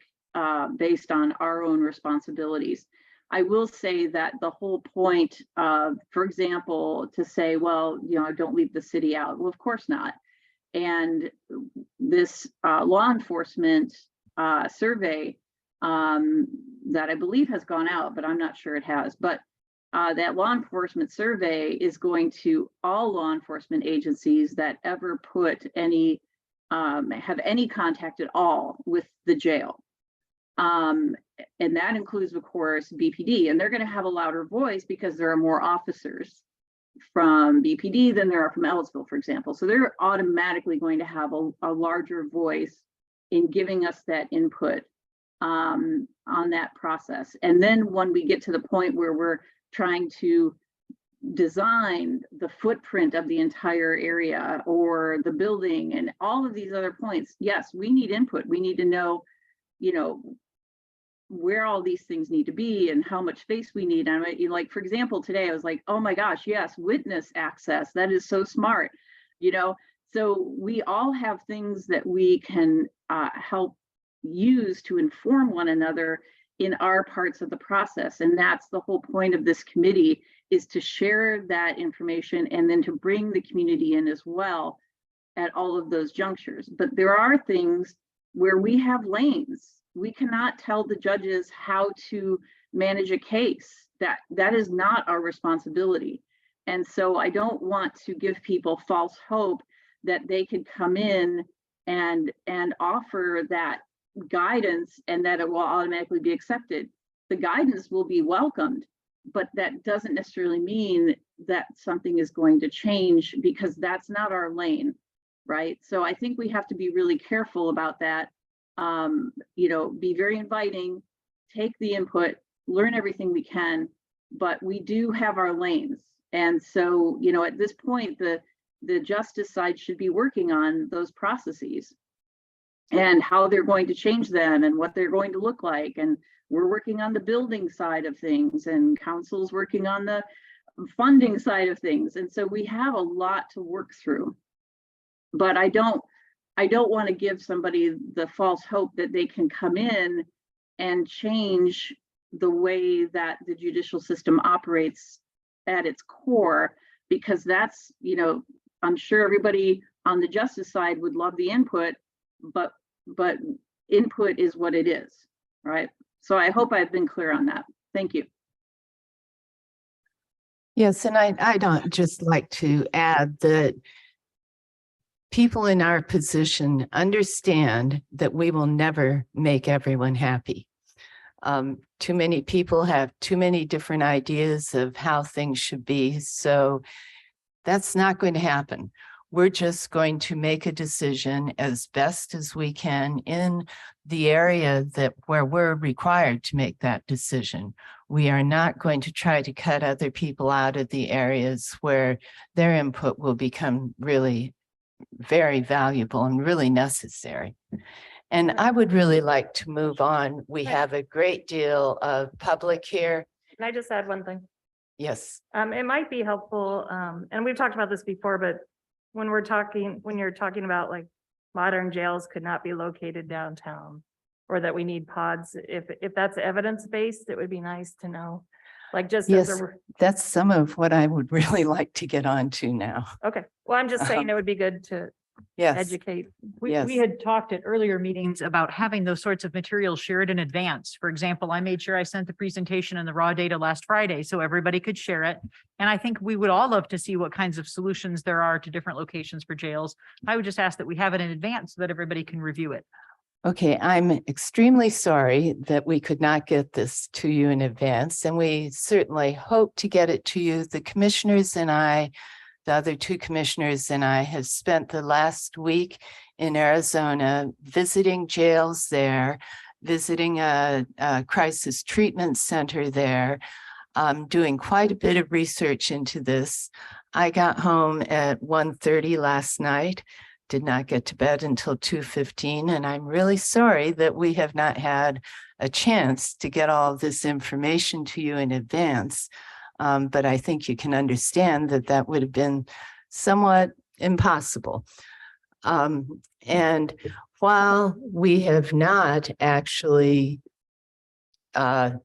based on our own responsibilities. I will say that the whole point of, for example, to say, well, don't leave the city out. Well, of course not. And this law enforcement survey that I believe has gone out, but I'm not sure it has. But that law enforcement survey is going to all law enforcement agencies that ever put any, have any contact at all with the jail. And that includes, of course, BPD, and they're going to have a louder voice because there are more officers from BPD than there are from Ellisville, for example. So they're automatically going to have a larger voice in giving us that input on that process. And then when we get to the point where we're trying to design the footprint of the entire area or the building and all of these other points, yes, we need input. We need to know, where all these things need to be and how much space we need. And like, for example, today I was like, oh my gosh, yes, witness access. That is so smart, So we all have things that we can help use to inform one another in our parts of the process. And that's the whole point of this committee, is to share that information and then to bring the community in as well at all of those junctures. But there are things where we have lanes. We cannot tell the judges how to manage a case. That is not our responsibility. And so I don't want to give people false hope that they could come in and offer that guidance and that it will automatically be accepted. The guidance will be welcomed, but that doesn't necessarily mean that something is going to change, because that's not our lane, right? So I think we have to be really careful about that. Be very inviting, take the input, learn everything we can, but we do have our lanes. And so, at this point, the justice side should be working on those processes and how they're going to change them and what they're going to look like. And we're working on the building side of things, and council's working on the funding side of things. And so we have a lot to work through. But I don't want to give somebody the false hope that they can come in and change the way that the judicial system operates at its core, because that's, I'm sure everybody on the justice side would love the input, but input is what it is, right? So I hope I've been clear on that. Thank you. Yes, and I'd just like to add that people in our position understand that we will never make everyone happy. Too many people have too many different ideas of how things should be, so that's not going to happen. We're just going to make a decision as best as we can in the area where we're required to make that decision. We are not going to try to cut other people out of the areas where their input will become really very valuable and really necessary. And I would really like to move on. We have a great deal of public here. Can I just add one thing? Yes. It might be helpful, and we've talked about this before, but when you're talking about like modern jails could not be located downtown, or that we need pods, if that's evidence-based, it would be nice to know. Like just as Yes, a, that's some of what I would really like to get onto now. okay, well, I'm just saying it would be good to Yes. educate. We Yes. had talked at earlier meetings about having those sorts of materials shared in advance. For example, I made sure I sent the presentation and the raw data last Friday so everybody could share it. And I think we would all love to see what kinds of solutions there are to different locations for jails. I would just ask that we have it in advance so that everybody can review it. Okay, I'm extremely sorry that we could not get this to you in advance, and we certainly hope to get it to you. The commissioners and I, the other two commissioners and I have spent the last week in Arizona visiting jails there, visiting a crisis treatment center there, doing quite a bit of research into this. I got home at 1:30 last night. Did not get to bed until 2:15, and I'm really sorry that we have not had a chance to get all of this information to you in advance. But I think you can understand that that would have been somewhat impossible. And while we have not actually pulled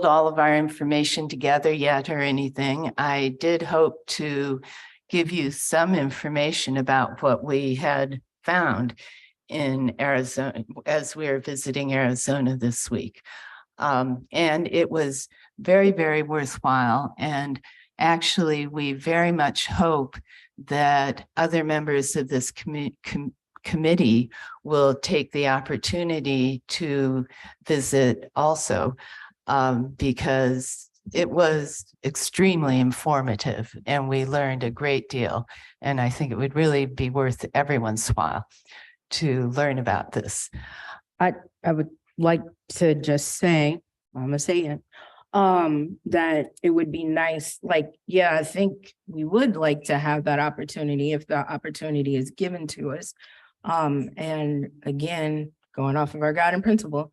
all of our information together yet or anything, I did hope to give you some information about what we had found in Arizona as we were visiting Arizona this week. And it was very, very worthwhile. And actually, we very much hope that other members of this committee will take the opportunity to visit also, because it was extremely informative and we learned a great deal. And I think it would really be worth everyone's while to learn about this. I would like to just say, I'm gonna say it, that it would be nice, like, yeah, I think we would like to have that opportunity if the opportunity is given to us. And again, going off of our guiding principle,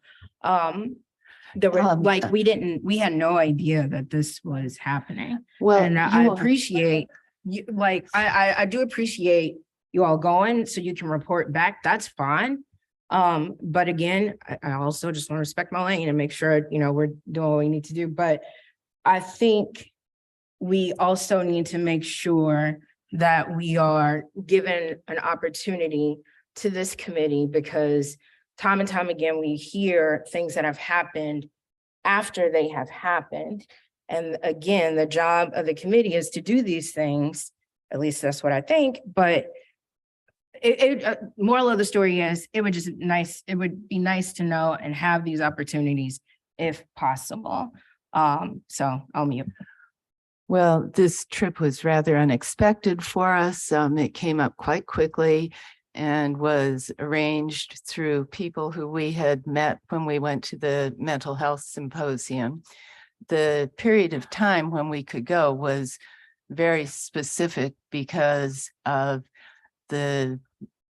there were we had no idea that this was happening. Well, And I appreciate you, like, I do appreciate you all going so you can report back. That's fine. But again, I also just want to respect my lane and make sure, you know, we're doing what we need to do. But I think we also need to make sure that we are given an opportunity to this committee, because time and time again, we hear things that have happened after they have happened. And again, the job of the committee is to do these things. At least that's what I think. But moral of the story is it would be nice to know and have these opportunities if possible. So I'll mute. Well, this trip was rather unexpected for us. It came up quite quickly and was arranged through people who we had met when we went to the mental health symposium. The period of time when we could go was very specific because of the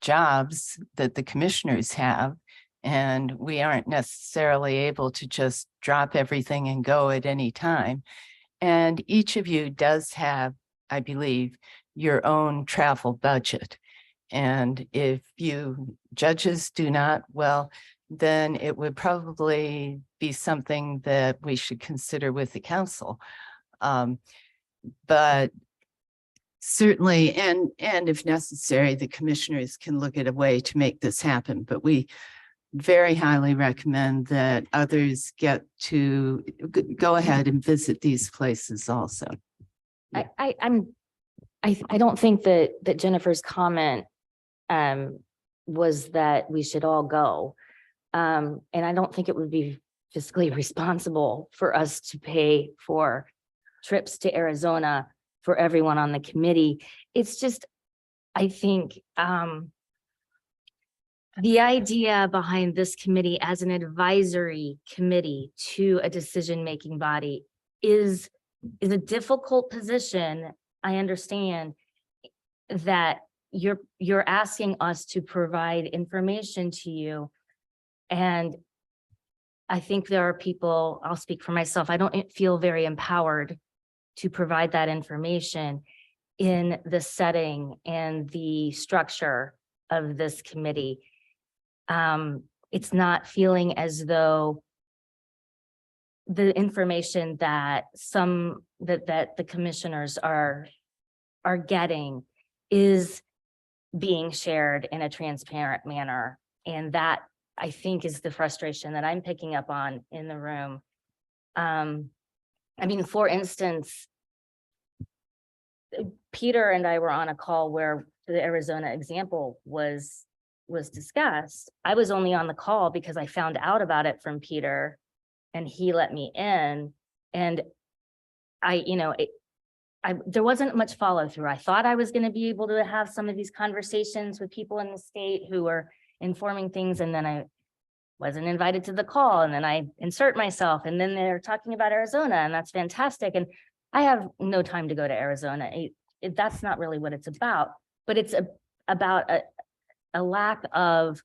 jobs that the commissioners have, and we aren't necessarily able to just drop everything and go at any time. And each of you does have, I believe, your own travel budget. And if you judges do not, well, then it would probably be something that we should consider with the council. But certainly, and if necessary, the commissioners can look at a way to make this happen, but we very highly recommend that others get to go ahead and visit these places also. I don't think that Jennifer's comment was that we should all go. And I don't think it would be fiscally responsible for us to pay for trips to Arizona for everyone on the committee. It's just, I think, the idea behind this committee as an advisory committee to a decision-making body is a difficult position. I understand that you're asking us to provide information to you. And I think there are people, I'll speak for myself, I don't feel very empowered to provide that information in the setting and the structure of this committee. It's not feeling as though the information that the commissioners are getting is being shared in a transparent manner. And that, I think, is the frustration that I'm picking up on in the room. I mean, for instance, Peter and I were on a call where the Arizona example was discussed. I was only on the call because I found out about it from Peter and he let me in. And there wasn't much follow through. I thought I was going to be able to have some of these conversations with people in the state who were informing things. And then I wasn't invited to the call, and then I insert myself, and then they're talking about Arizona, and that's fantastic. And I have no time to go to Arizona. That's not really what it's about, but it's about a lack of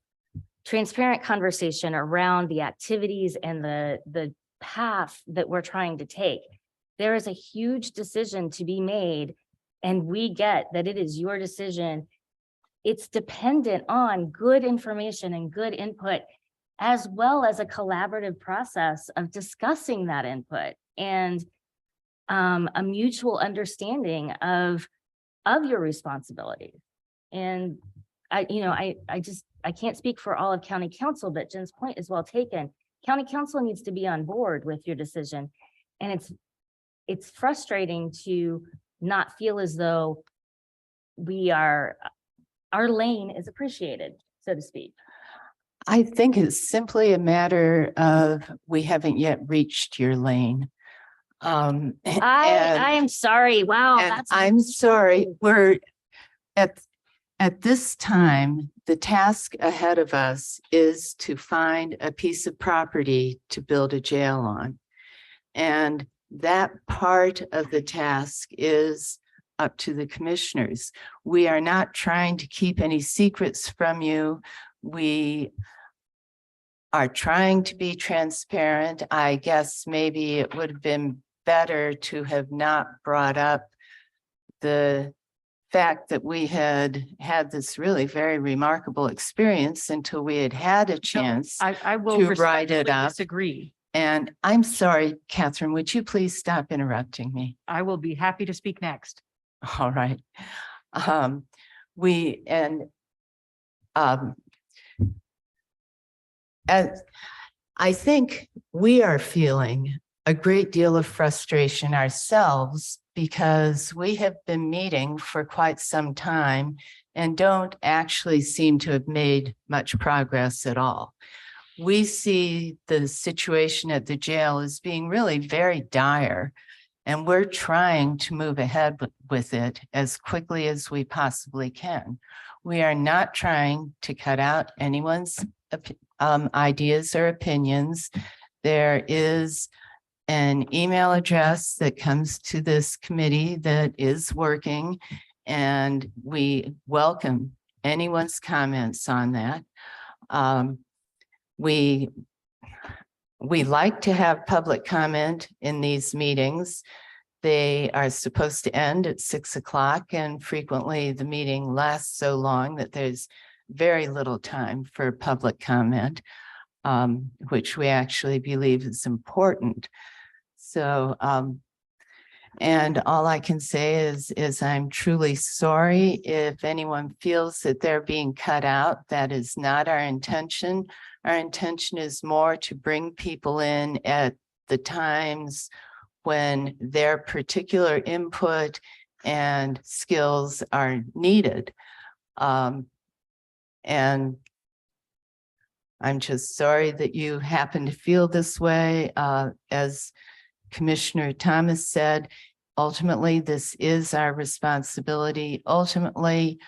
transparent conversation around the activities and the path that we're trying to take. There is a huge decision to be made, and we get that it is your decision. It's dependent on good information and good input, as well as a collaborative process of discussing that input and a mutual understanding of your responsibilities. And I can't speak for all of county council, but Jen's point is well taken. County council needs to be on board with your decision. And it's frustrating to not feel as though our lane is appreciated, so to speak. I think it's simply a matter of we haven't yet reached your lane. I am sorry. Wow. And I'm sorry, we're at this time, the task ahead of us is to find a piece of property to build a jail on. And that part of the task is up to the commissioners. We are not trying to keep any secrets from you. We are trying to be transparent. I guess maybe it would have been better to have not brought up the fact that we had this really very remarkable experience until we had a chance I will to write it respectfully up. disagree. And I'm sorry, Catherine, would you please stop interrupting me? I will be happy to speak next. All right. As I think we are feeling a great deal of frustration ourselves because we have been meeting for quite some time and don't actually seem to have made much progress at all. We see the situation at the jail as being really very dire, and we're trying to move ahead with it as quickly as we possibly can. We are not trying to cut out anyone's ideas or opinions. There is an email address that comes to this committee that is working, and we welcome anyone's comments on that. We like to have public comment in these meetings. They are supposed to end at 6 o'clock, and frequently the meeting lasts so long that there's very little time for public comment, which we actually believe is important. So And all I can say is I'm truly sorry if anyone feels that they're being cut out. That is not our intention. Our intention is more to bring people in at the times when their particular input and skills are needed. And I'm just sorry that you happen to feel this way. As Commissioner Thomas said, ultimately, this is our responsibility. Ultimately,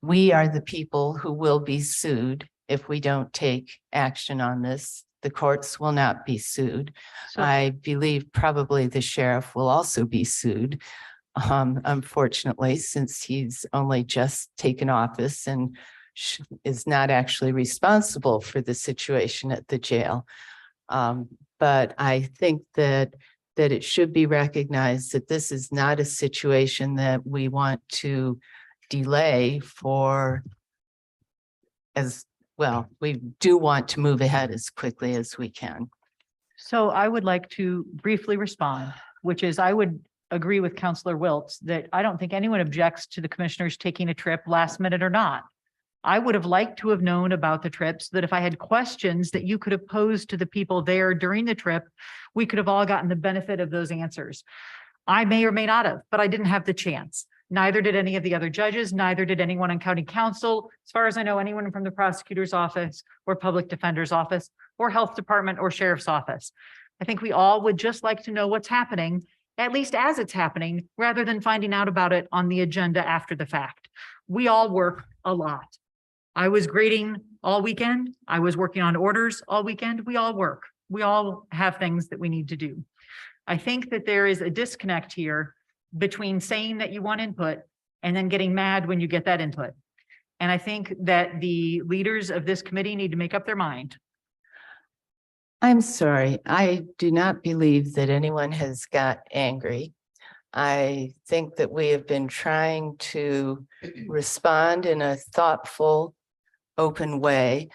we are the people who will be sued if we don't take action on this. The courts will not be sued. I believe probably the sheriff will also be sued. Unfortunately, since he's only just taken office and is not actually responsible for the situation at the jail. But I think that it should be recognized that this is not a situation that we want to delay for as well. We do want to move ahead as quickly as we can. So I would like to briefly respond, which is I would agree with Counselor Wiltz that I don't think anyone objects to the commissioners taking a trip last minute or not. I would have liked to have known about the trip so that if I had questions that you could have posed to the people there during the trip, we could have all gotten the benefit of those answers. I may or may not have, but I didn't have the chance. Neither did any of the other judges, neither did anyone on county council. As far as I know, anyone from the prosecutor's office or public defender's office or health department or sheriff's office. I think we all would just like to know what's happening, at least as it's happening, rather than finding out about it on the agenda after the fact. We all work a lot. I was grading all weekend. I was working on orders all weekend. We all work. We all have things that we need to do. I think that there is a disconnect here between saying that you want input and then getting mad when you get that input. And I think that the leaders of this committee need to make up their mind. I'm sorry. I do not believe that anyone has got angry. I think that we have been trying to respond in a thoughtful, open way.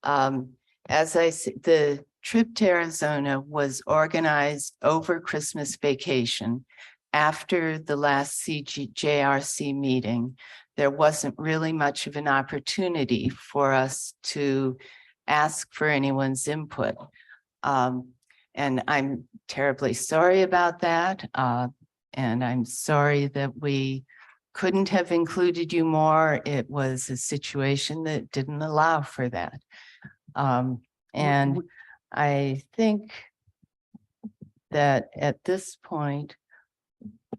As I said, the trip to Arizona was organized over Christmas vacation. After the last CJRC meeting, there wasn't really much of an opportunity for us to ask for anyone's input. And I'm terribly sorry about that. And I'm sorry that we couldn't have included you more. It was a situation that didn't allow for that. And I think that at this point,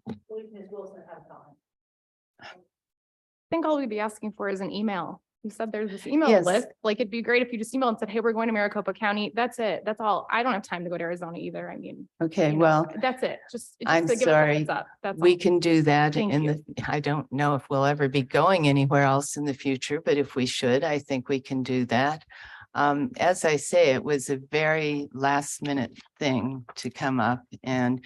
I think all we'd be asking for is an email. You said there's this email Yes. list. Like, it'd be great if you just emailed and said, hey, we're going to Maricopa County. That's it. That's all. I don't have time to go to Arizona either. I mean, okay, you know, well, that's it. Just I'm to give us a sorry. heads up. That's we all. can do that Thank in you. I don't know if we'll ever be going anywhere else in the future, but if we should, I think we can do that. As I say, it was a very last minute thing to come up and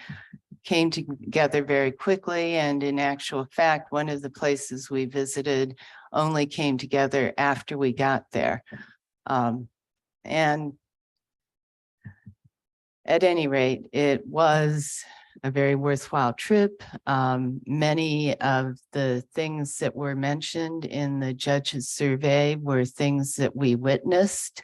came together very quickly. And in actual fact, one of the places we visited only came together after we got there. And at any rate, it was a very worthwhile trip. Many of the things that were mentioned in the judge's survey were things that we witnessed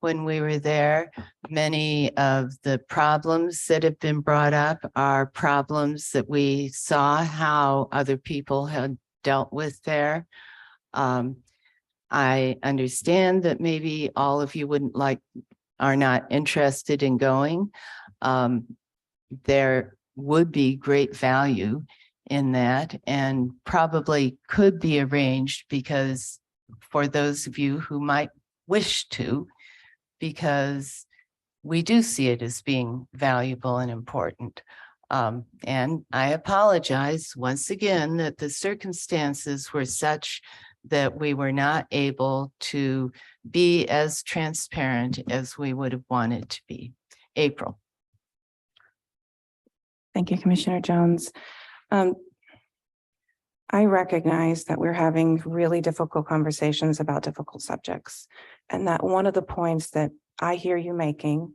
when we were there. Many of the problems that have been brought up are problems that we saw how other people had dealt with there. I understand that maybe all of you are not interested in going. There would be great value in that and probably could be arranged because for those of you who might wish to, because we do see it as being valuable and important. And I apologize once again that the circumstances were such that we were not able to be as transparent as we would have wanted to be. April. Thank you, Commissioner Jones. I recognize that we're having really difficult conversations about difficult subjects. And that one of the points that I hear you making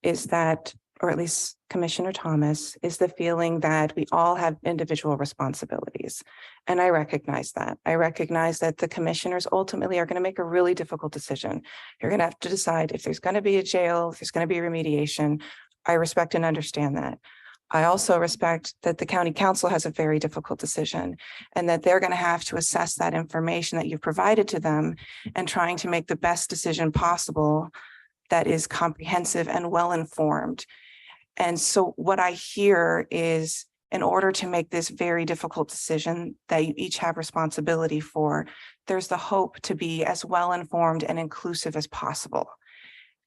is that or at least Commissioner Thomas, is the feeling that we all have individual responsibilities. And I recognize that. I recognize that the commissioners ultimately are going to make a really difficult decision. You're going to have to decide if there's going to be a jail, if there's going to be remediation. I respect and understand that. I also respect that the county council has a very difficult decision and that they're going to have to assess that information that you've provided to them and trying to make the best decision possible that is comprehensive and well-informed. And so what I hear is, in order to make this very difficult decision that you each have responsibility for, there's the hope to be as well-informed and inclusive as possible.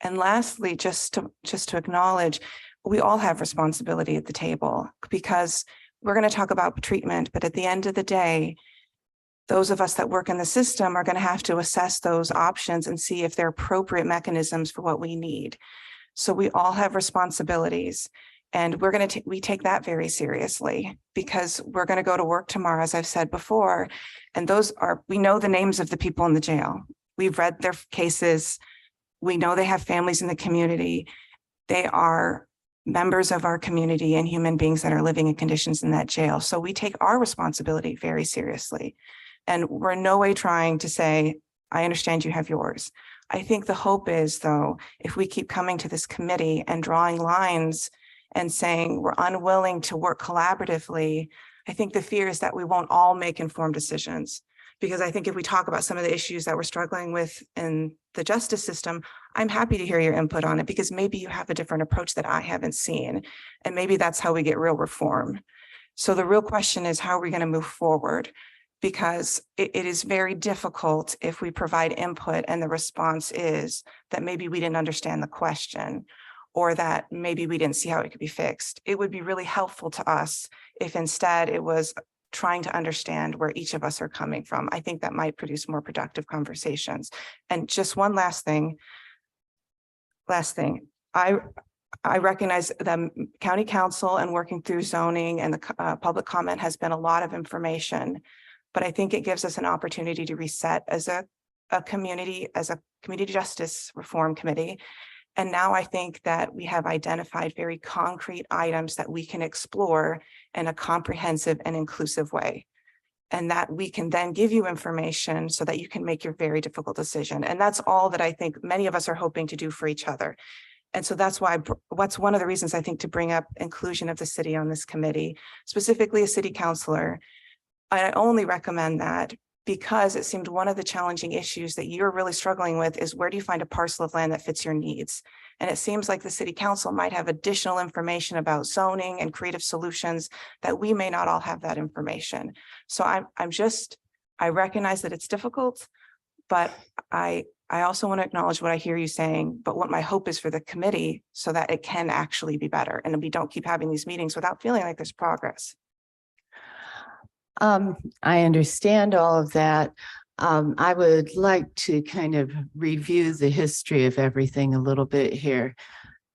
And lastly, just to acknowledge, we all have responsibility at the table, because we're going to talk about treatment, but at the end of the day, those of us that work in the system are going to have to assess those options and see if they're appropriate mechanisms for what we need. So we all have responsibilities, and we take that very seriously, because we're going to go to work tomorrow, as I've said before, and we know the names of the people in the jail. We've read their cases. We know they have families in the community. They are members of our community and human beings that are living in conditions in that jail. So we take our responsibility very seriously. And we're in no way trying to say, I understand you have yours. I think the hope is, though, if we keep coming to this committee and drawing lines and saying we're unwilling to work collaboratively, I think the fear is that we won't all make informed decisions. Because I think if we talk about some of the issues that we're struggling with in the justice system, I'm happy to hear your input on it, because maybe you have a different approach that I haven't seen. And maybe that's how we get real reform. So the real question is, how are we going to move forward? Because it is very difficult if we provide input and the response is that maybe we didn't understand the question, or that maybe we didn't see how it could be fixed. It would be really helpful to us if instead it was trying to understand where each of us are coming from. I think that might produce more productive conversations. And just one last thing. I recognize the county council and working through zoning and the public comment has been a lot of information, but I think it gives us an opportunity to reset as a community justice reform committee. And now I think that we have identified very concrete items that we can explore in a comprehensive and inclusive way. And that we can then give you information so that you can make your very difficult decision. And that's all that I think many of us are hoping to do for each other. And so that's one of the reasons I think to bring up inclusion of the city on this committee, specifically a city councilor. I only recommend that because it seemed one of the challenging issues that you're really struggling with is, where do you find a parcel of land that fits your needs? And it seems like the city council might have additional information about zoning and creative solutions that we may not all have that information. So I recognize that it's difficult, but I also want to acknowledge what I hear you saying, but what my hope is for the committee so that it can actually be better. And we don't keep having these meetings without feeling like there's progress. I understand all of that. I would like to kind of review the history of everything a little bit here.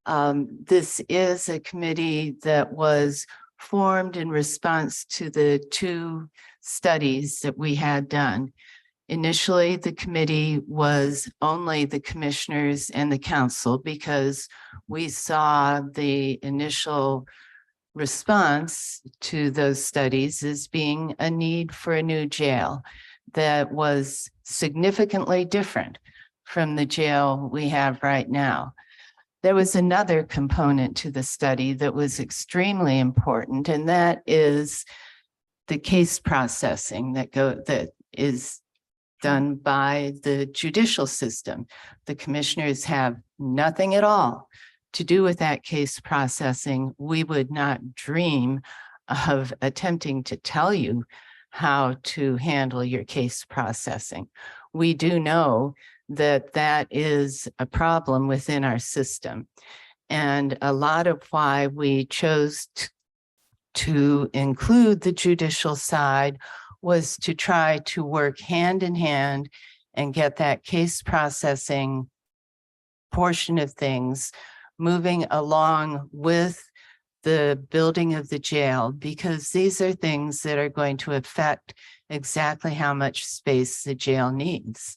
This is a committee that was formed in response to the 2 studies that we had done. Initially, the committee was only the commissioners and the council, because we saw the initial response to those studies as being a need for a new jail that was significantly different from the jail we have right now. There was another component to the study that was extremely important, and that is the case processing that is done by the judicial system. The commissioners have nothing at all to do with that case processing. We would not dream of attempting to tell you how to handle your case processing. We do know that that is a problem within our system. And a lot of why we chose to include the judicial side was to try to work hand in hand and get that case processing portion of things moving along with the building of the jail, because these are things that are going to affect exactly how much space the jail needs.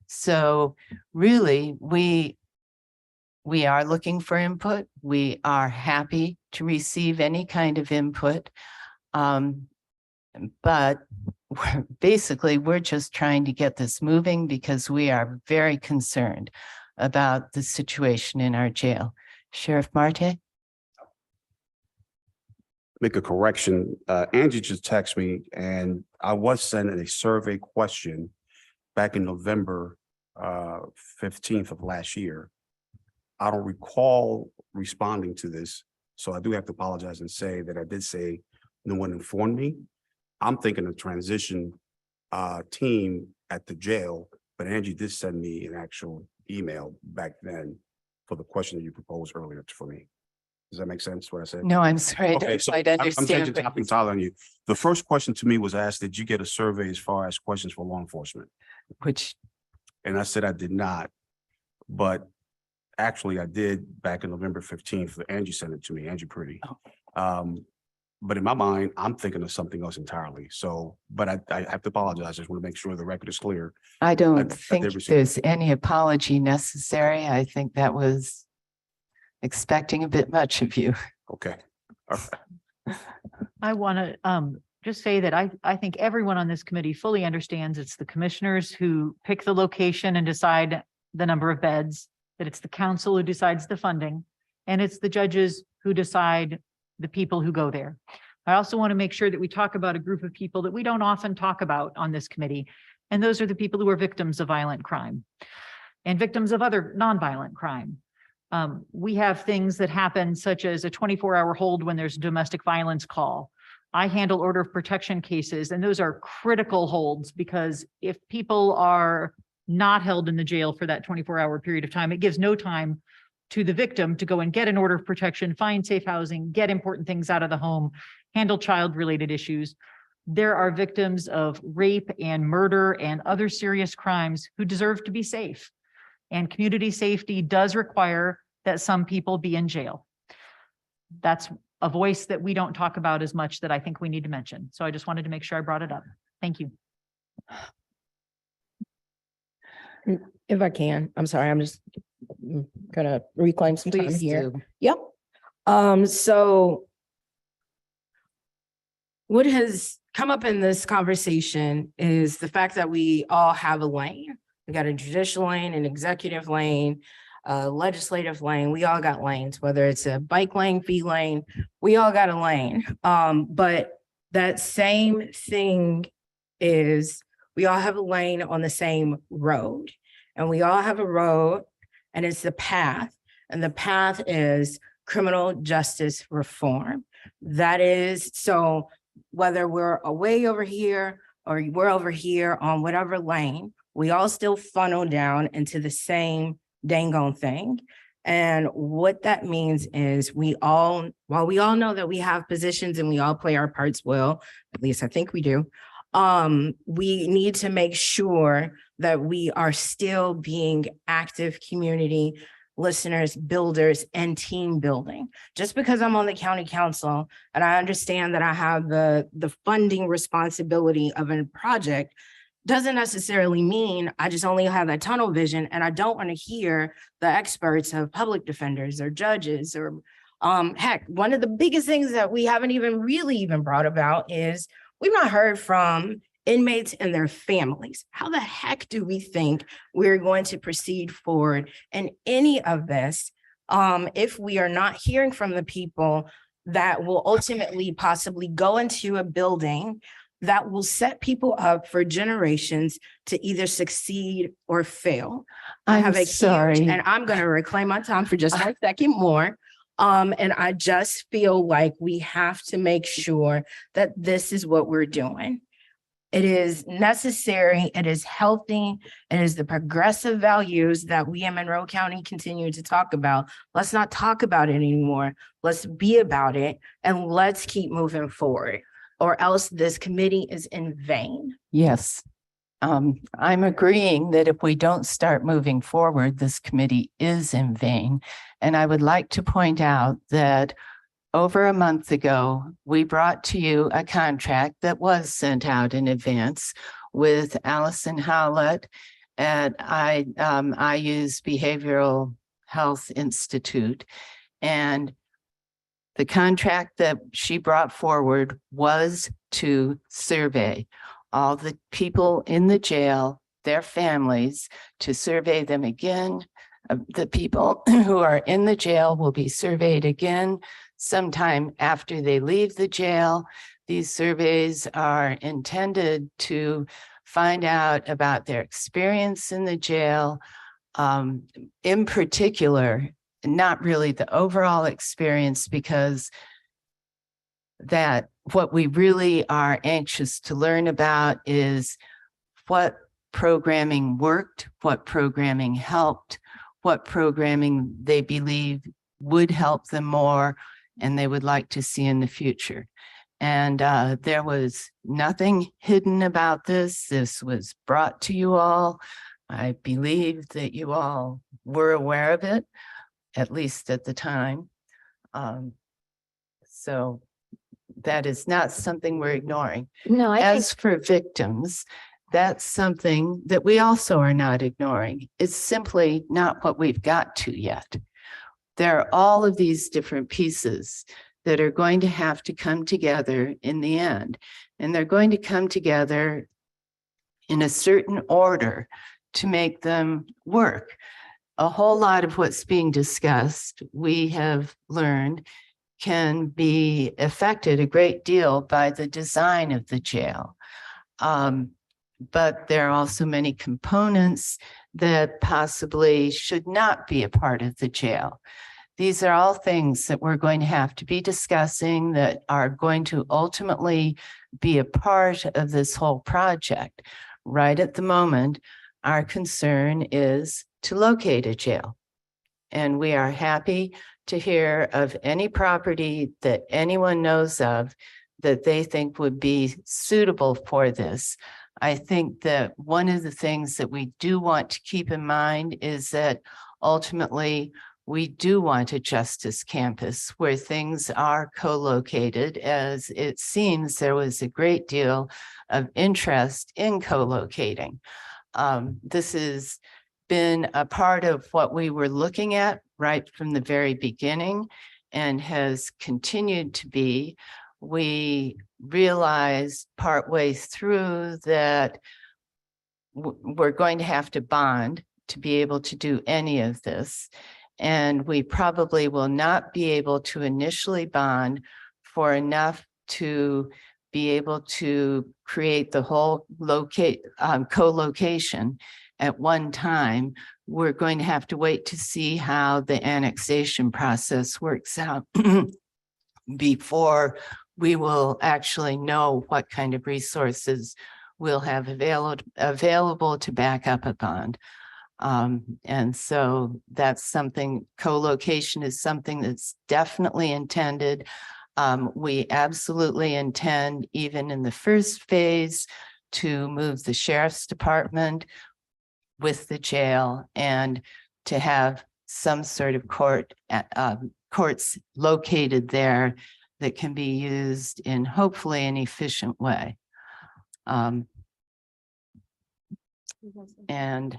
So really, we we are looking for input. We are happy to receive any kind of input. But we're just trying to get this moving because we are very concerned about the situation in our jail. Sheriff Marte? Make a correction. Angie just texted me and I was sent a survey question back in November 15th of last year. I don't recall responding to this, so I do have to apologize and say that I did say no one informed me. I'm thinking of transition team at the jail, but Angie did send me an actual email back then for the question that you proposed earlier for me. Does that make sense, what I said? No, I'm sorry. I Okay, don't so quite I'm understand. changing what topic entirely on you. The first question to me was asked, did you get a survey as far as questions for law enforcement? Which, And I said I did not, but actually I did back in November 15th. Angie sent it to me, Angie Pretty. Oh. But in my mind, I'm thinking of something else entirely. So, but I have to apologize. I just want to make sure the record is clear. I don't I think did receive- there's any apology necessary. I think that was expecting a bit much of you. Okay. All right. I want to just say that I think everyone on this committee fully understands it's the commissioners who pick the location and decide the number of beds, that it's the council who decides the funding, and it's the judges who decide the people who go there. I also want to make sure that we talk about a group of people that we don't often talk about on this committee, and those are the people who are victims of violent crime and victims of other nonviolent crime. We have things that happen such as a 24-hour hold when there's a domestic violence call. I handle order of protection cases, and those are critical holds because if people are not held in the jail for that 24-hour period of time, it gives no time to the victim to go and get an order of protection, find safe housing, get important things out of the home, handle child-related issues. There are victims of rape and murder and other serious crimes who deserve to be safe. And community safety does require that some people be in jail. That's a voice that we don't talk about as much that I think we need to mention. So I just wanted to make sure I brought it up. Thank you. If I can, I'm sorry, I'm just gonna reclaim some time Please here. do. Yep. So what has come up in this conversation is the fact that we all have a lane. We got a judicial lane, an executive lane, a legislative lane. We all got lanes, whether it's a bike lane, fee lane, we all got a lane. But that same thing is we all have a lane on the same road, and we all have a road, and it's the path, and the path is criminal justice reform. That is, so whether we're away over here or we're over here on whatever lane, we all still funnel down into the same dang on thing. And what that means is while we all know that we have positions and we all play our parts well, at least I think we do, we need to make sure that we are still being active community listeners, builders, and team building. Just because I'm on the county council and I understand that I have the funding responsibility of a project doesn't necessarily mean I just only have that tunnel vision and I don't want to hear the experts of public defenders or judges or heck, one of the biggest things that we haven't even brought about is we've not heard from inmates and their families. How the heck do we think we're going to proceed forward in any of this if we are not hearing from the people that will ultimately possibly go into a building that will set people up for generations to either succeed or fail? I I'm have a sorry. huge, and I'm going to reclaim my time for just one second more. And I just feel like we have to make sure that this is what we're doing. It is necessary, it is healthy, it is the progressive values that we in Monroe County continue to talk about. Let's not talk about it anymore. Let's be about it and let's keep moving forward, or else this committee is in vain. Yes. I'm agreeing that if we don't start moving forward, this committee is in vain. And I would like to point out that over a month ago, we brought to you a contract that was sent out in advance with Allison Howlett at I use Behavioral Health Institute. And the contract that she brought forward was to survey all the people in the jail, their families, to survey them again. The people who are in the jail will be surveyed again sometime after they leave the jail. These surveys are intended to find out about their experience in the jail, in particular, not really the overall experience, because that what we really are anxious to learn about is what programming worked, what programming helped, what programming they believe would help them more and they would like to see in the future. And there was nothing hidden about this. This was brought to you all. I believe that you all were aware of it, at least at the time. So that is not something we're ignoring. No, I think, As for victims, that's something that we also are not ignoring. It's simply not what we've got to yet. There are all of these different pieces that are going to have to come together in the end. And they're going to come together in a certain order to make them work. A whole lot of what's being discussed, we have learned, can be affected a great deal by the design of the jail. But there are also many components that possibly should not be a part of the jail. These are all things that we're going to have to be discussing that are going to ultimately be a part of this whole project. Right at the moment, our concern is to locate a jail. And we are happy to hear of any property that anyone knows of that they think would be suitable for this. I think that one of the things that we do want to keep in mind is that ultimately we do want a justice campus where things are co-located, as it seems there was a great deal of interest in co-locating. This has been a part of what we were looking at right from the very beginning and has continued to be. We realized partway through that we're going to have to bond to be able to do any of this. And we probably will not be able to initially bond for enough to be able to create the whole co-location at one time. We're going to have to wait to see how the annexation process works out before we will actually know what kind of resources we'll have available to back up a bond. And so that's something, co-location is something that's definitely intended. We absolutely intend, even in the first phase, to move the sheriff's department with the jail and to have some sort of courts located there that can be used in hopefully an efficient way. And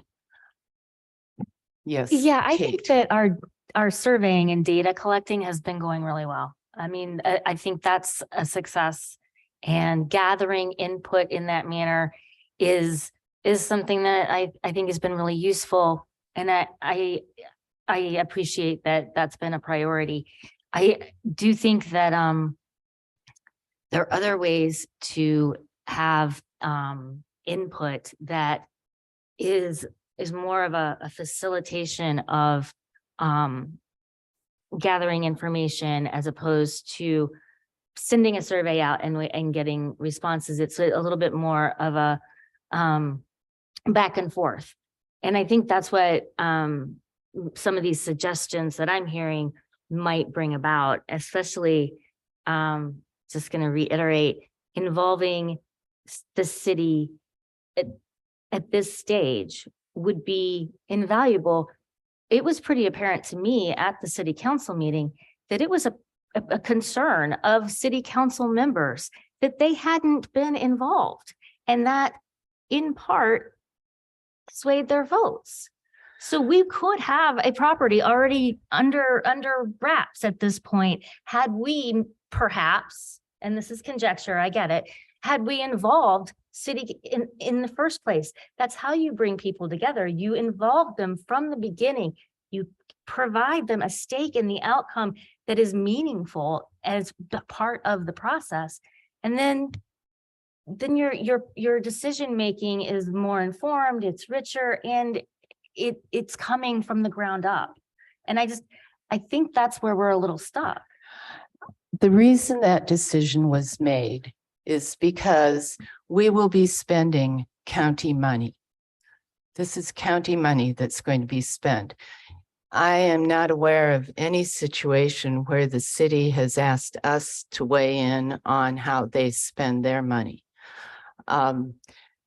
yes. yeah, I think Kate. that our surveying and data collecting has been going really well. I mean, I think that's a success, and gathering input in that manner is something that I think has been really useful. And I appreciate that that's been a priority. I do think that there are other ways to have input that is more of a facilitation of gathering information as opposed to sending a survey out and getting responses. It's a little bit more of a back and forth. And I think that's what some of these suggestions that I'm hearing might bring about, especially just going to reiterate, involving the city at this stage would be invaluable. It was pretty apparent to me at the city council meeting that it was a concern of city council members that they hadn't been involved, and that in part swayed their votes. So we could have a property already under wraps at this point, had we perhaps, and this is conjecture, I get it, had we involved city in the first place. That's how you bring people together. You involve them from the beginning. You provide them a stake in the outcome that is meaningful as the part of the process. And then your decision making is more informed, it's richer, and it's coming from the ground up. And I think that's where we're a little stuck. The reason that decision was made is because we will be spending county money. This is county money that's going to be spent. I am not aware of any situation where the city has asked us to weigh in on how they spend their money.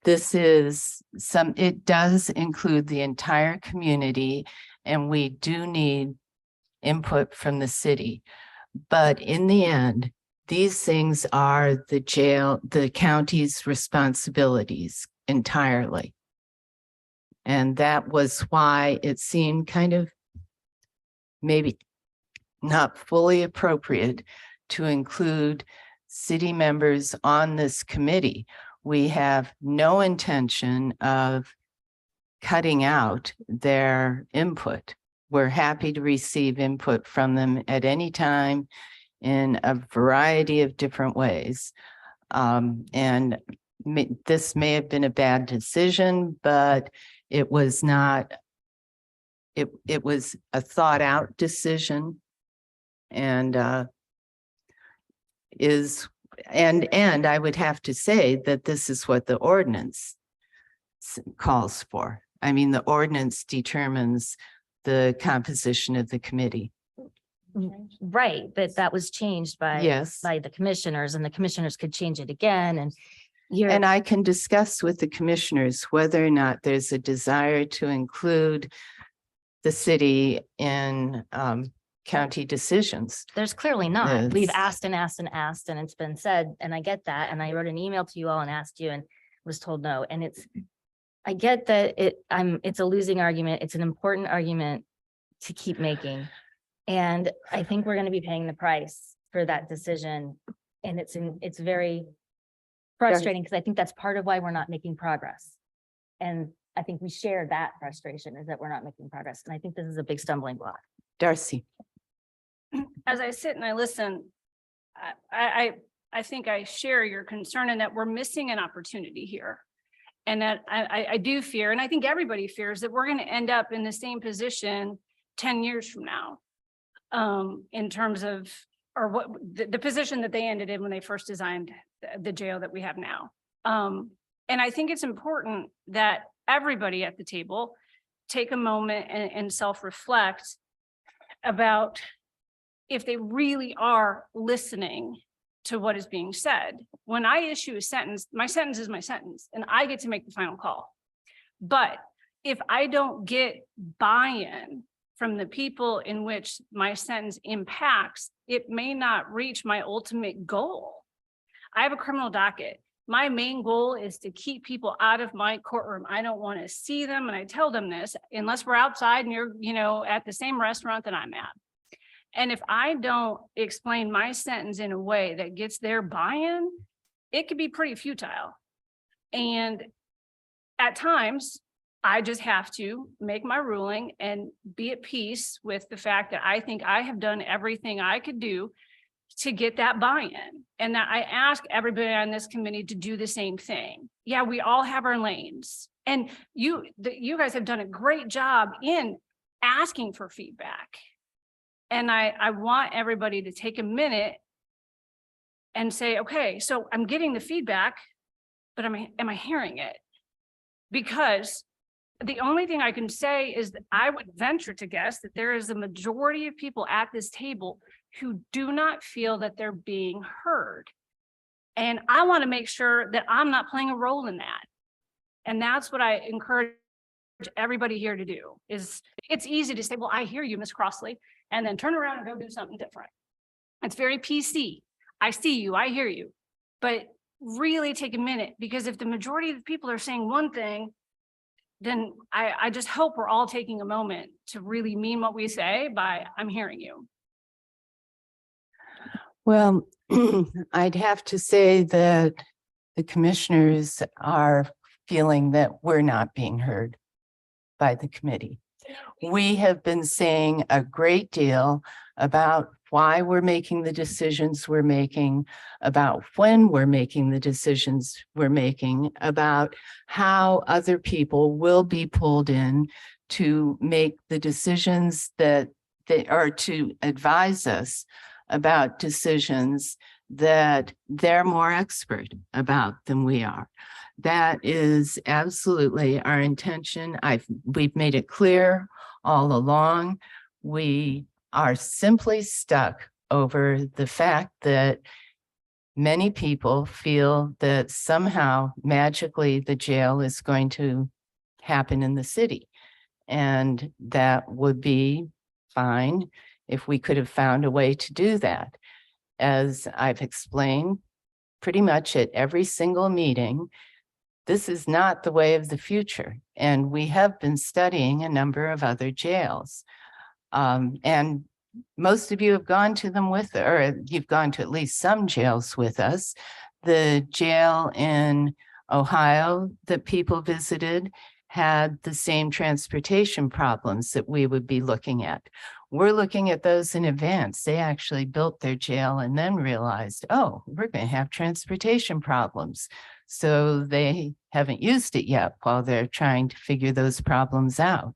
It does include the entire community, and we do need input from the city. But in the end, these things are the county's responsibilities entirely. And that was why it seemed kind of maybe not fully appropriate to include city members on this committee. We have no intention of cutting out their input. We're happy to receive input from them at any time in a variety of different ways. This may have been a bad decision, but it was not, it was a thought out decision, and I would have to say that this is what the ordinance calls for. I mean, the ordinance determines the composition of the committee. Right, but that was changed by Yes. by the commissioners, and the commissioners could change it again, and And I can discuss with the commissioners whether or not there's a desire to include the city in county decisions. there's clearly not. We've Yes. asked and asked and asked, and it's been said, and I get that, and I wrote an email to you all and asked you and was told no, and I get that it's a losing argument. It's an important argument to keep making. And I think we're going to be paying the price for that decision. And it's very frustrating, because I think that's part of why we're not making progress. And I think we share that frustration, is that we're not making progress. And I think this is a big stumbling block. Darcy. As I sit and I listen, I think I share your concern in that we're missing an opportunity here. And that I do fear, and I think everybody fears, that we're going to end up in the same position 10 years from now. In terms of, or what the position that they ended in when they first designed the jail that we have now. And I think it's important that everybody at the table take a moment and self-reflect about if they really are listening to what is being said. When I issue a sentence, my sentence is my sentence, and I get to make the final call. But if I don't get buy-in from the people in which my sentence impacts, it may not reach my ultimate goal. I have a criminal docket. My main goal is to keep people out of my courtroom. I don't want to see them, and I tell them this, unless we're outside and you're, at the same restaurant that I'm at. And if I don't explain my sentence in a way that gets their buy-in, it could be pretty futile. And at times, I just have to make my ruling and be at peace with the fact that I think I have done everything I could do to get that buy-in, and that I ask everybody on this committee to do the same thing. Yeah, we all have our lanes, and you guys have done a great job in asking for feedback. And I want everybody to take a minute and say, okay, so I'm getting the feedback, but am I hearing it? Because the only thing I can say is that I would venture to guess that there is a majority of people at this table who do not feel that they're being heard. And I want to make sure that I'm not playing a role in that. And that's what I encourage everybody here to do. Is it's easy to say, well, I hear you, Ms. Crossley, and then turn around and go do something different. It's very PC. I see you, I hear you, but really take a minute, because if the majority of the people are saying one thing, then I just hope we're all taking a moment to really mean what we say by, I'm hearing you. Well, I'd have to say that the commissioners are feeling that we're not being heard by the committee. We have been saying a great deal about why we're making the decisions we're making, about when we're making the decisions we're making, about how other people will be pulled in to make the decisions that they are, to advise us about decisions that they're more expert about than we are. That is absolutely our intention. We've made it clear all along. We are simply stuck over the fact that many people feel that somehow magically the jail is going to happen in the city. And that would be fine if we could have found a way to do that. As I've explained pretty much at every single meeting, this is not the way of the future. And we have been studying a number of other jails. And most of you have gone to them with, or you've gone to at least some jails with us. The jail in Ohio that people visited had the same transportation problems that we would be looking at. We're looking at those in advance. They actually built their jail and then realized, oh, we're going to have transportation problems. So they haven't used it yet while they're trying to figure those problems out.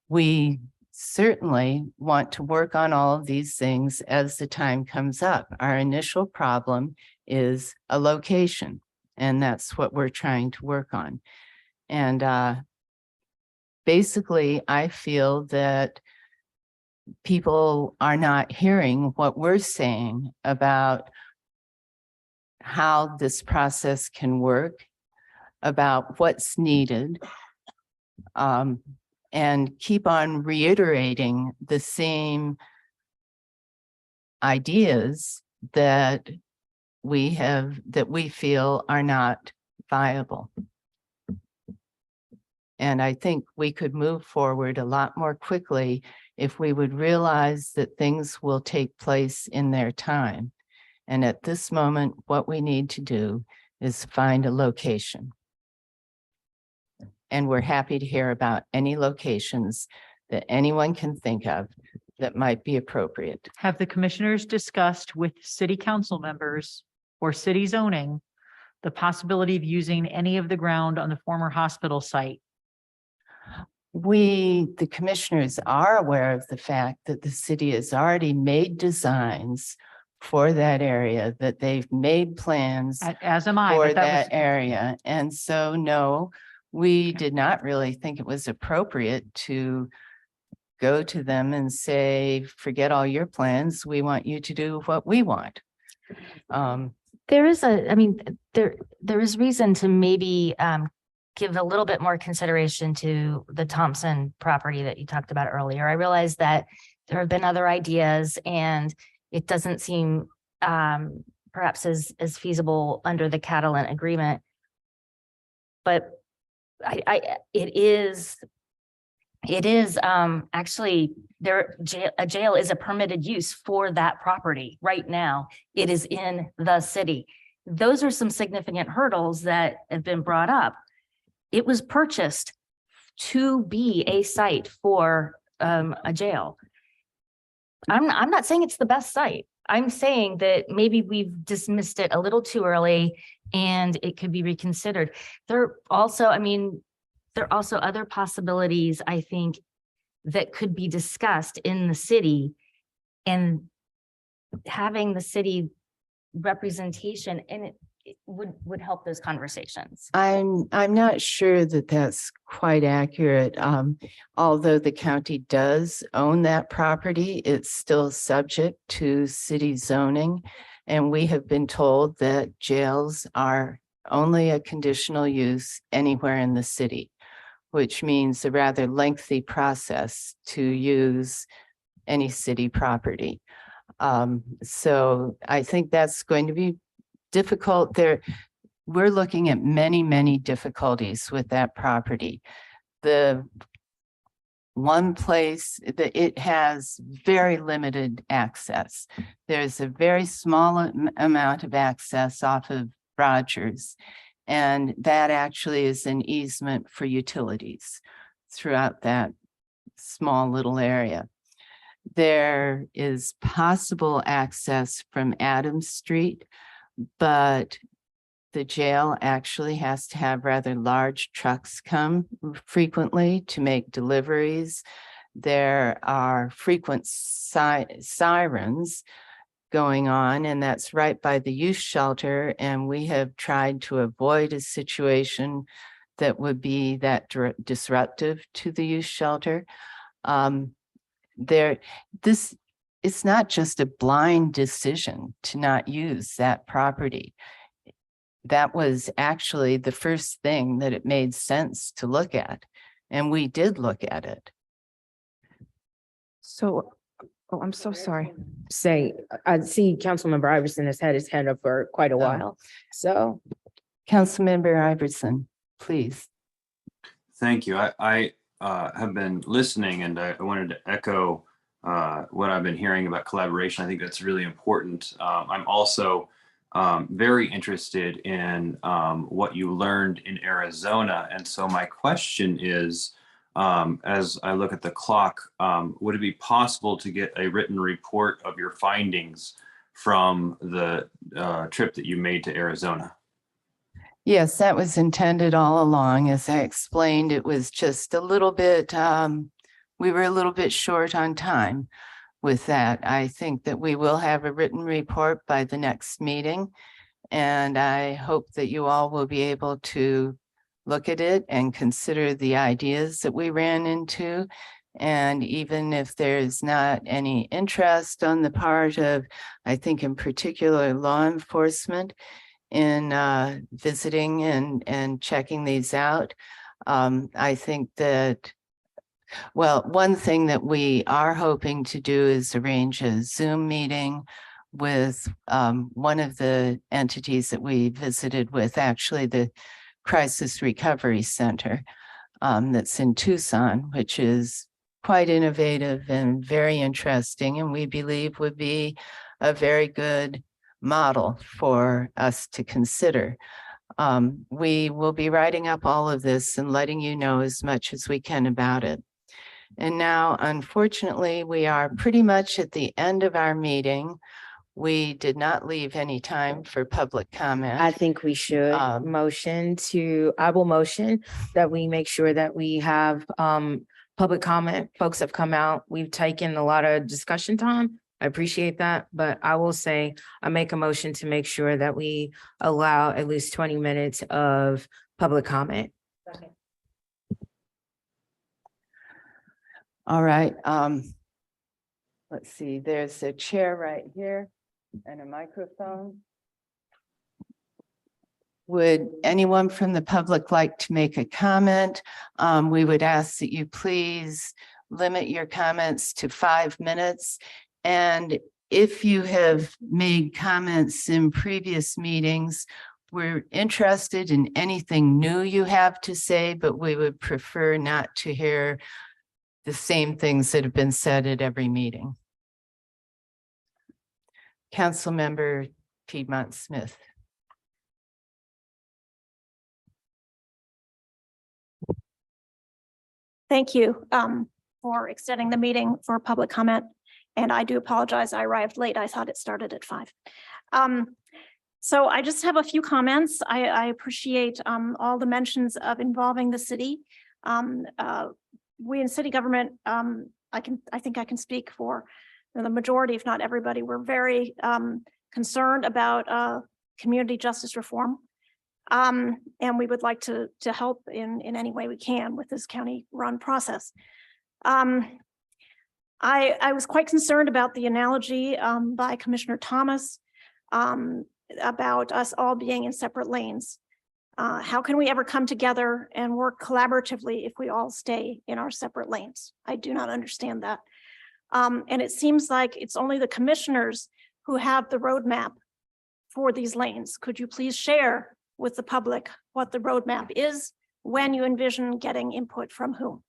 We certainly want to work on all of these things as the time comes up. Our initial problem is a location, and that's what we're trying to work on. And basically, I feel that people are not hearing what we're saying about how this process can work, about what's needed, and keep on reiterating the same ideas that we feel are not viable. And I think we could move forward a lot more quickly if we would realize that things will take place in their time. And at this moment, what we need to do is find a location. And we're happy to hear about any locations that anyone can think of that might be appropriate. Have the commissioners discussed with city council members or city zoning the possibility of using any of the ground on the former hospital site? The commissioners are aware of the fact that the city has already made designs for that area, that they've made plans As am I. for but that was- area. And so, no, we did not really think it was appropriate to go to them and say, forget all your plans. We want you to do what we want. There is there is reason to maybe give a little bit more consideration to the Thompson property that you talked about earlier. I realize that there have been other ideas and it doesn't seem perhaps as feasible under the Catalan agreement. But it is actually a jail is a permitted use for that property right now. It is in the city. Those are some significant hurdles that have been brought up. It was purchased to be a site for a jail. I'm not saying it's the best site. I'm saying that maybe we've dismissed it a little too early and it could be reconsidered. There are also other possibilities, I think, that could be discussed in the city, and having the city representation in it would help those conversations. I'm not sure that that's quite accurate. Although the county does own that property, it's still subject to city zoning. And we have been told that jails are only a conditional use anywhere in the city, which means a rather lengthy process to use any city property. So I think that's going to be difficult. we're looking at many, many difficulties with that property. The one place that it has very limited access. There's a very small amount of access off of Rogers. And that actually is an easement for utilities throughout that small little area. There is possible access from Adams Street, but the jail actually has to have rather large trucks come frequently to make deliveries. There are frequent sirens going on, and that's right by the youth shelter. And we have tried to avoid a situation that would be that disruptive to the youth shelter. It's not just a blind decision to not use that property. That was actually the first thing that it made sense to look at. And we did look at it. So, oh, I'm so sorry. Say, I see Councilmember Iverson has had his hand up for quite a while. So Councilmember Iverson, please. Thank you. I have been listening, and I wanted to echo what I've been hearing about collaboration. I think that's really important. I'm also very interested in what you learned in Arizona. And so my question is, as I look at the clock, would it be possible to get a written report of your findings from the trip that you made to Arizona? Yes, that was intended all along. As I explained, it was just a little bit, we were a little bit short on time with that. I think that we will have a written report by the next meeting. And I hope that you all will be able to look at it and consider the ideas that we ran into. And even if there's not any interest on the part of, I think in particular, law enforcement in visiting and checking these out, I think that, well, one thing that we are hoping to do is arrange a Zoom meeting with one of the entities that we visited with, actually the Crisis Recovery Center that's in Tucson, which is quite innovative and very interesting, and we believe would be a very good model for us to consider. We will be writing up all of this and letting you know as much as we can about it. And now, unfortunately, we are pretty much at the end of our meeting. We did not leave any time for public comment. I think we should I will motion that we make sure that we have public comment. Folks have come out. We've taken a lot of discussion time. I appreciate that, but I will say I make a motion to make sure that we allow at least 20 minutes of public comment. Okay. All right. Let's see, there's a chair right here and a microphone. Would anyone from the public like to make a comment? We would ask that you please limit your comments to 5 minutes. And if you have made comments in previous meetings, we're interested in anything new you have to say, but we would prefer not to hear the same things that have been said at every meeting. Councilmember Piedmont Smith. Thank you for extending the meeting for public comment. And I do apologize, I arrived late. I thought it started at 5. So I just have a few comments. I appreciate all the mentions of involving the city. We in city government, I think I can speak for the majority, if not everybody. We're very concerned about community justice reform. And we would like to help in any way we can with this county run process. I was quite concerned about the analogy by Commissioner Thomas about us all being in separate lanes. How can we ever come together and work collaboratively if we all stay in our separate lanes? I do not understand that. And it seems like it's only the commissioners who have the roadmap for these lanes. Could you please share with the public what the roadmap is, when you envision getting input from whom.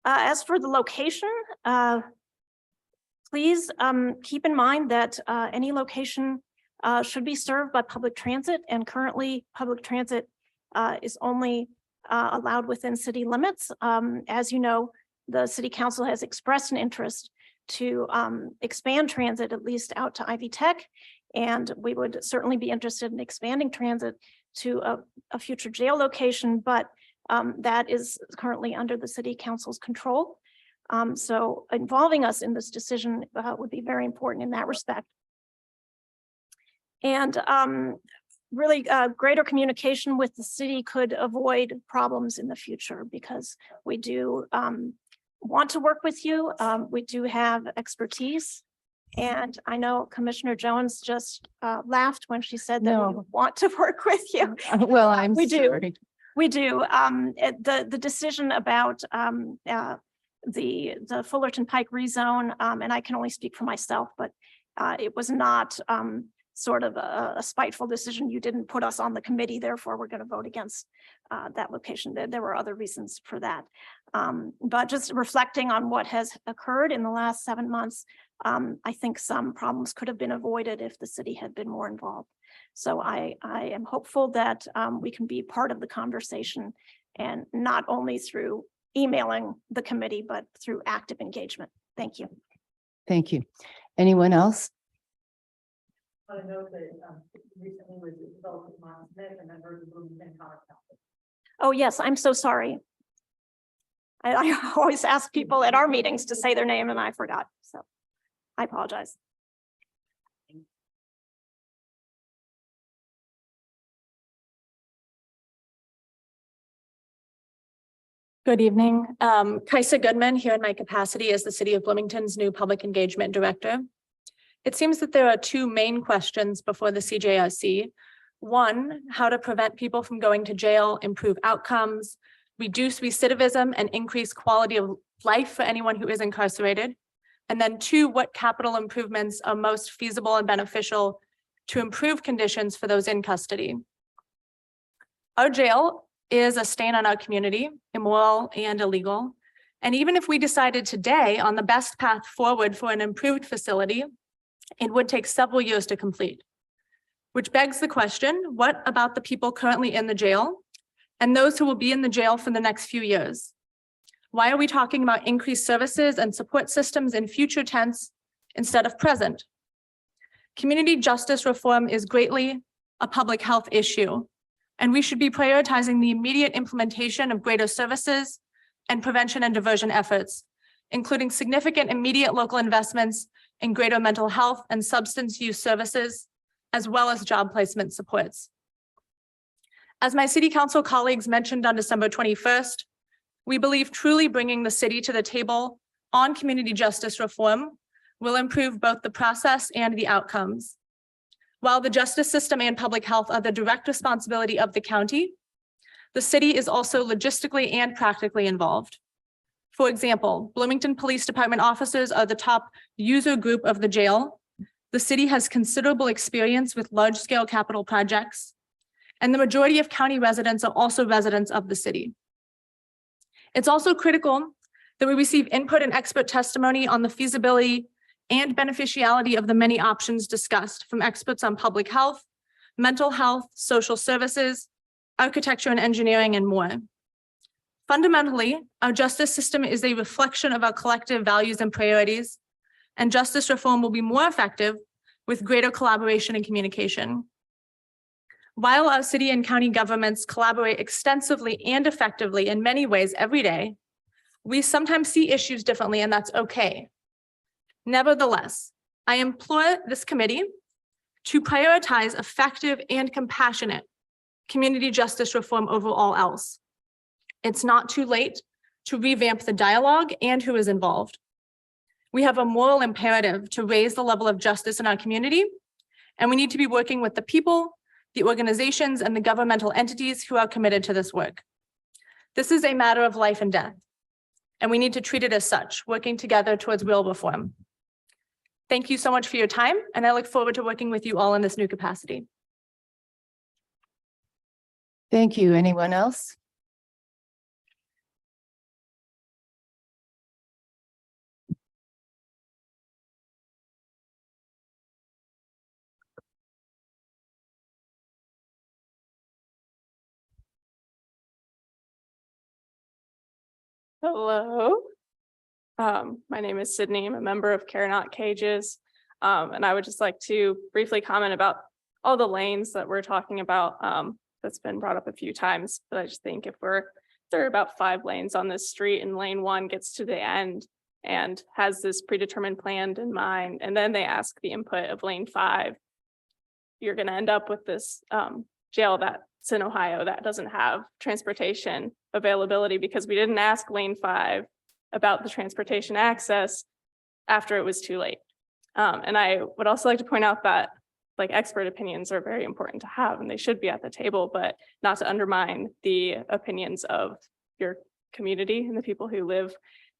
As for the location, please keep in mind that any location should be served by public transit, and currently public transit is only allowed within city limits. As you know, the city council has expressed an interest to expand transit at least out to Ivy Tech, and we would certainly be interested in expanding transit to a future jail location, but that is currently under the city council's control. So involving us in this decision would be very important in that respect. And really greater communication with the city could avoid problems in the future, because we do want to work with you. We do have expertise. And I know Commissioner Jones just laughed when she said that we No. want to work with you. Well, I'm We do. sorry. We do. The decision about the Fullerton Pike rezone, and I can only speak for myself, but it was not sort of a spiteful decision. You didn't put us on the committee, therefore we're going to vote against that location. There were other reasons for that. But just reflecting on what has occurred in the last 7 months, I think some problems could have been avoided if the city had been more involved. So I am hopeful that we can be part of the conversation, and not only through emailing the committee, but through active engagement. Thank you. Thank you. Anyone else? I know that recently was developed with Mont Smith and then heard the Bloomington County Council. Oh, yes, I'm so sorry. I always ask people at our meetings to say their name and I forgot, so I apologize. Good evening. Kaisa Goodman here in my capacity as the City of Bloomington's new Public Engagement Director. It seems that there are two main questions before the CJRC. One, how to prevent people from going to jail, improve outcomes, reduce recidivism, and increase quality of life for anyone who is incarcerated. And then two, what capital improvements are most feasible and beneficial to improve conditions for those in custody. Our jail is a stain on our community, immoral and illegal. And even if we decided today on the best path forward for an improved facility, it would take several years to complete. Which begs the question, what about the people currently in the jail and those who will be in the jail for the next few years? Why are we talking about increased services and support systems in future tense instead of present? Community justice reform is greatly a public health issue, and we should be prioritizing the immediate implementation of greater services and prevention and diversion efforts, including significant immediate local investments in greater mental health and substance use services, as well as job placement supports. As my City Council colleagues mentioned on December 21st, we believe truly bringing the city to the table on community justice reform will improve both the process and the outcomes. While the justice system and public health are the direct responsibility of the county, the city is also logistically and practically involved. For example, Bloomington Police Department officers are the top user group of the jail. The city has considerable experience with large-scale capital projects, and the majority of county residents are also residents of the city. It's also critical that we receive input and expert testimony on the feasibility and beneficiality of the many options discussed from experts on public health, mental health, social services, architecture and engineering, and more. Fundamentally, our justice system is a reflection of our collective values and priorities, and justice reform will be more effective with greater collaboration and communication. While our city and county governments collaborate extensively and effectively in many ways every day, we sometimes see issues differently, and that's okay. Nevertheless, I implore this committee to prioritize effective and compassionate community justice reform over all else. It's not too late to revamp the dialogue and who is involved. We have a moral imperative to raise the level of justice in our community, and we need to be working with the people, the organizations, and the governmental entities who are committed to this work. This is a matter of life and death, and we need to treat it as such, working together towards real reform. Thank you so much for your time, and I look forward to working with you all in this new capacity. Thank you. Anyone else? Hello. My name is Sydney. I'm a member of Care Not Cages. And I would just like to briefly comment about all the lanes that we're talking about. That's been brought up a few times, but I just think there are about 5 lanes on this street and lane 1 gets to the end and has this predetermined plan in mind. And then they ask the input of lane 5. You're going to end up with this jail that's in Ohio that doesn't have transportation availability because we didn't ask lane 5 about the transportation access after it was too late. And I would also like to point out that like expert opinions are very important to have and they should be at the table, but not to undermine the opinions of your community and the people who live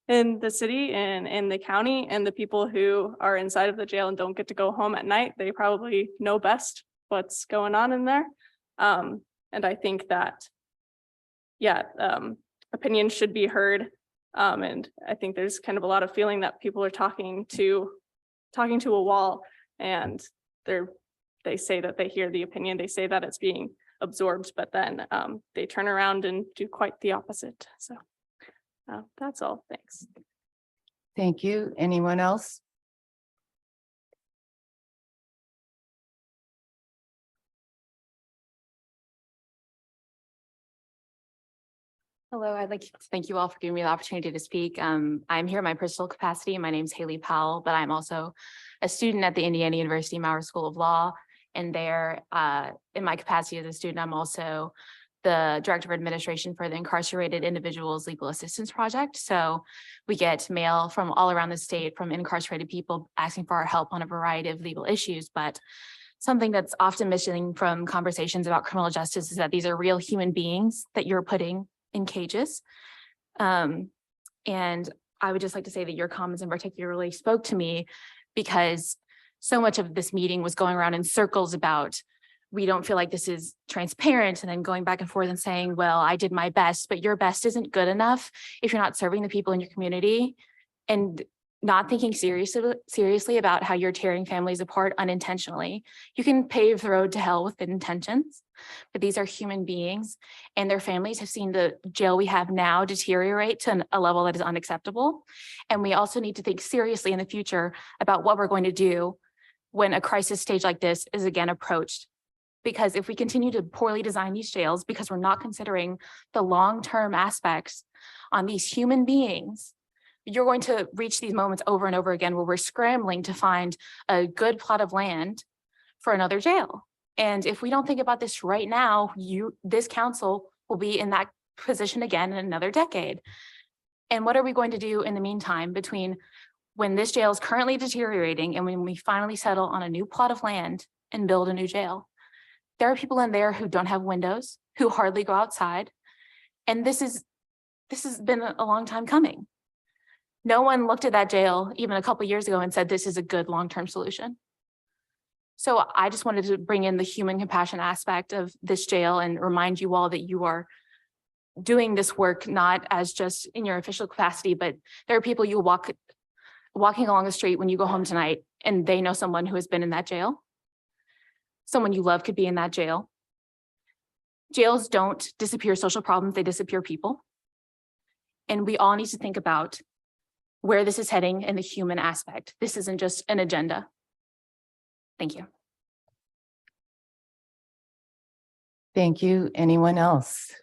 in the city and in the county and the people who are inside of the jail and don't get to go home at night. They probably know best what's going on in there. And I think that, yeah, opinions should be heard. And I think there's kind of a lot of feeling that people are talking to a wall and they say that they hear the opinion, they say that it's being absorbed, but then they turn around and do quite the opposite. So that's all. Thanks. Thank you. Anyone else? Hello, I'd like to thank you all for giving me the opportunity to speak. I'm here in my personal capacity. My name is Haley Powell, but I'm also a student at the Indiana University Maurer School of Law. And there, in my capacity as a student, I'm also the Director of Administration for the Incarcerated Individuals Legal Assistance Project. So we get mail from all around the state from incarcerated people asking for our help on a variety of legal issues. But something that's often missing from conversations about criminal justice is that these are real human beings that you're putting in cages. And I would just like to say that your comments in particular really spoke to me because so much of this meeting was going around in circles about we don't feel like this is transparent and then going back and forth and saying, well, I did my best, but your best isn't good enough if you're not serving the people in your community and not thinking seriously about how you're tearing families apart unintentionally. You can pave the road to hell with good intentions, but these are human beings and their families have seen the jail we have now deteriorate to a level that is unacceptable. And we also need to think seriously in the future about what we're going to do when a crisis stage like this is again approached. Because if we continue to poorly design these jails because we're not considering the long-term aspects on these human beings, you're going to reach these moments over and over again where we're scrambling to find a good plot of land for another jail. And if we don't think about this right now, this council will be in that position again in another decade. And what are we going to do in the meantime between when this jail is currently deteriorating and when we finally settle on a new plot of land and build a new jail? There are people in there who don't have windows, who hardly go outside. And this has been a long time coming. No one looked at that jail even a couple of years ago and said, this is a good long-term solution. So I just wanted to bring in the human compassion aspect of this jail and remind you all that you are doing this work, not as just in your official capacity, but there are people you walking along the street when you go home tonight and they know someone who has been in that jail. Someone you love could be in that jail. Jails don't disappear social problems, they disappear people. And we all need to think about where this is heading in the human aspect. This isn't just an agenda. Thank you. Thank you. Anyone else?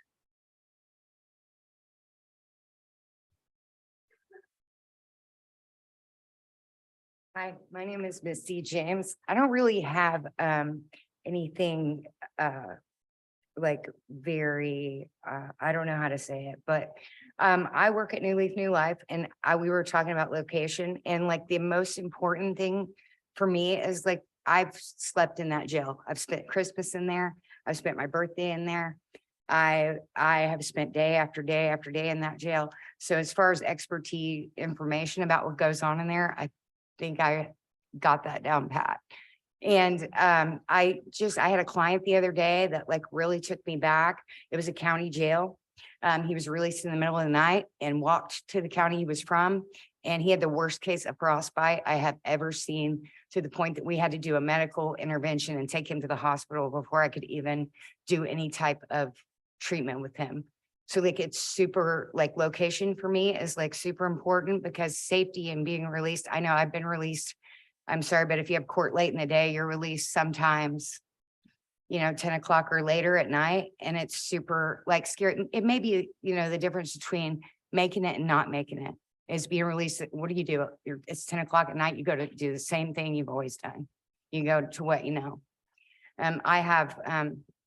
Hi, my name is Misty James. I don't really have anything like very, I don't know how to say it, but I work at New Leaf New Life and we were talking about location and like the most important thing for me is like I've slept in that jail. I've spent Christmas in there. I've spent my birthday in there. I have spent day after day after day in that jail. So as far as expertise information about what goes on in there, I think I got that down pat. And I had a client the other day that like really took me back. It was a county jail. He was released in the middle of the night and walked to the county he was from. And he had the worst case of frostbite I have ever seen, to the point that we had to do a medical intervention and take him to the hospital before I could even do any type of treatment with him. So like, it's super, like, location for me is like super important, because safety and being released, I know I've been released. I'm sorry, but if you have court late in the day, you're released sometimes, 10 o'clock or later at night. And it's super like scary. It may be, the difference between making it and not making it is being released. What do? It's 10 o'clock at night. You go to do the same thing you've always done. You go to what you know. I have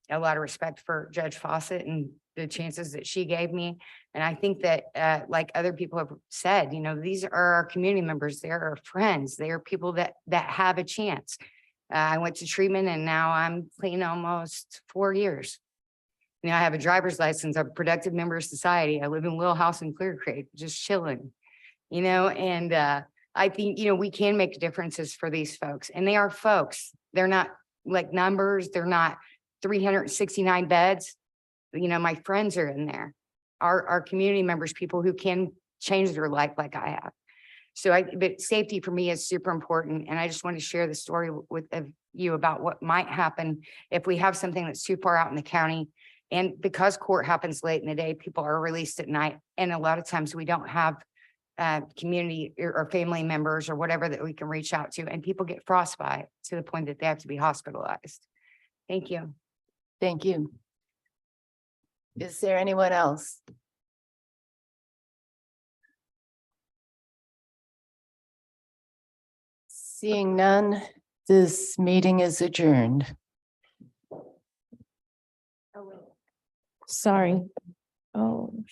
a lot of respect for Judge Fawcett and the chances that she gave me. And I think that like other people have said, these are our community members. They're our friends. They are people that have a chance. I went to treatment and now I'm clean almost 4 years. I have a driver's license. I'm a productive member of society. I live in Little House in Clear Creek, just chilling, and I think, we can make differences for these folks, and they are folks. They're not like numbers. They're not 369 beds. My friends are in there. Our community members, people who can change their life like I have. So but safety for me is super important. And I just want to share the story with you about what might happen if we have something that's too far out in the county. And because court happens late in the day, people are released at night. And a lot of times we don't have community or family members or whatever that we can reach out to. And people get frostbite to the point that they have to be hospitalized. Thank you. Thank you. Is there anyone else? Seeing none, this meeting is adjourned. Sorry. Oh,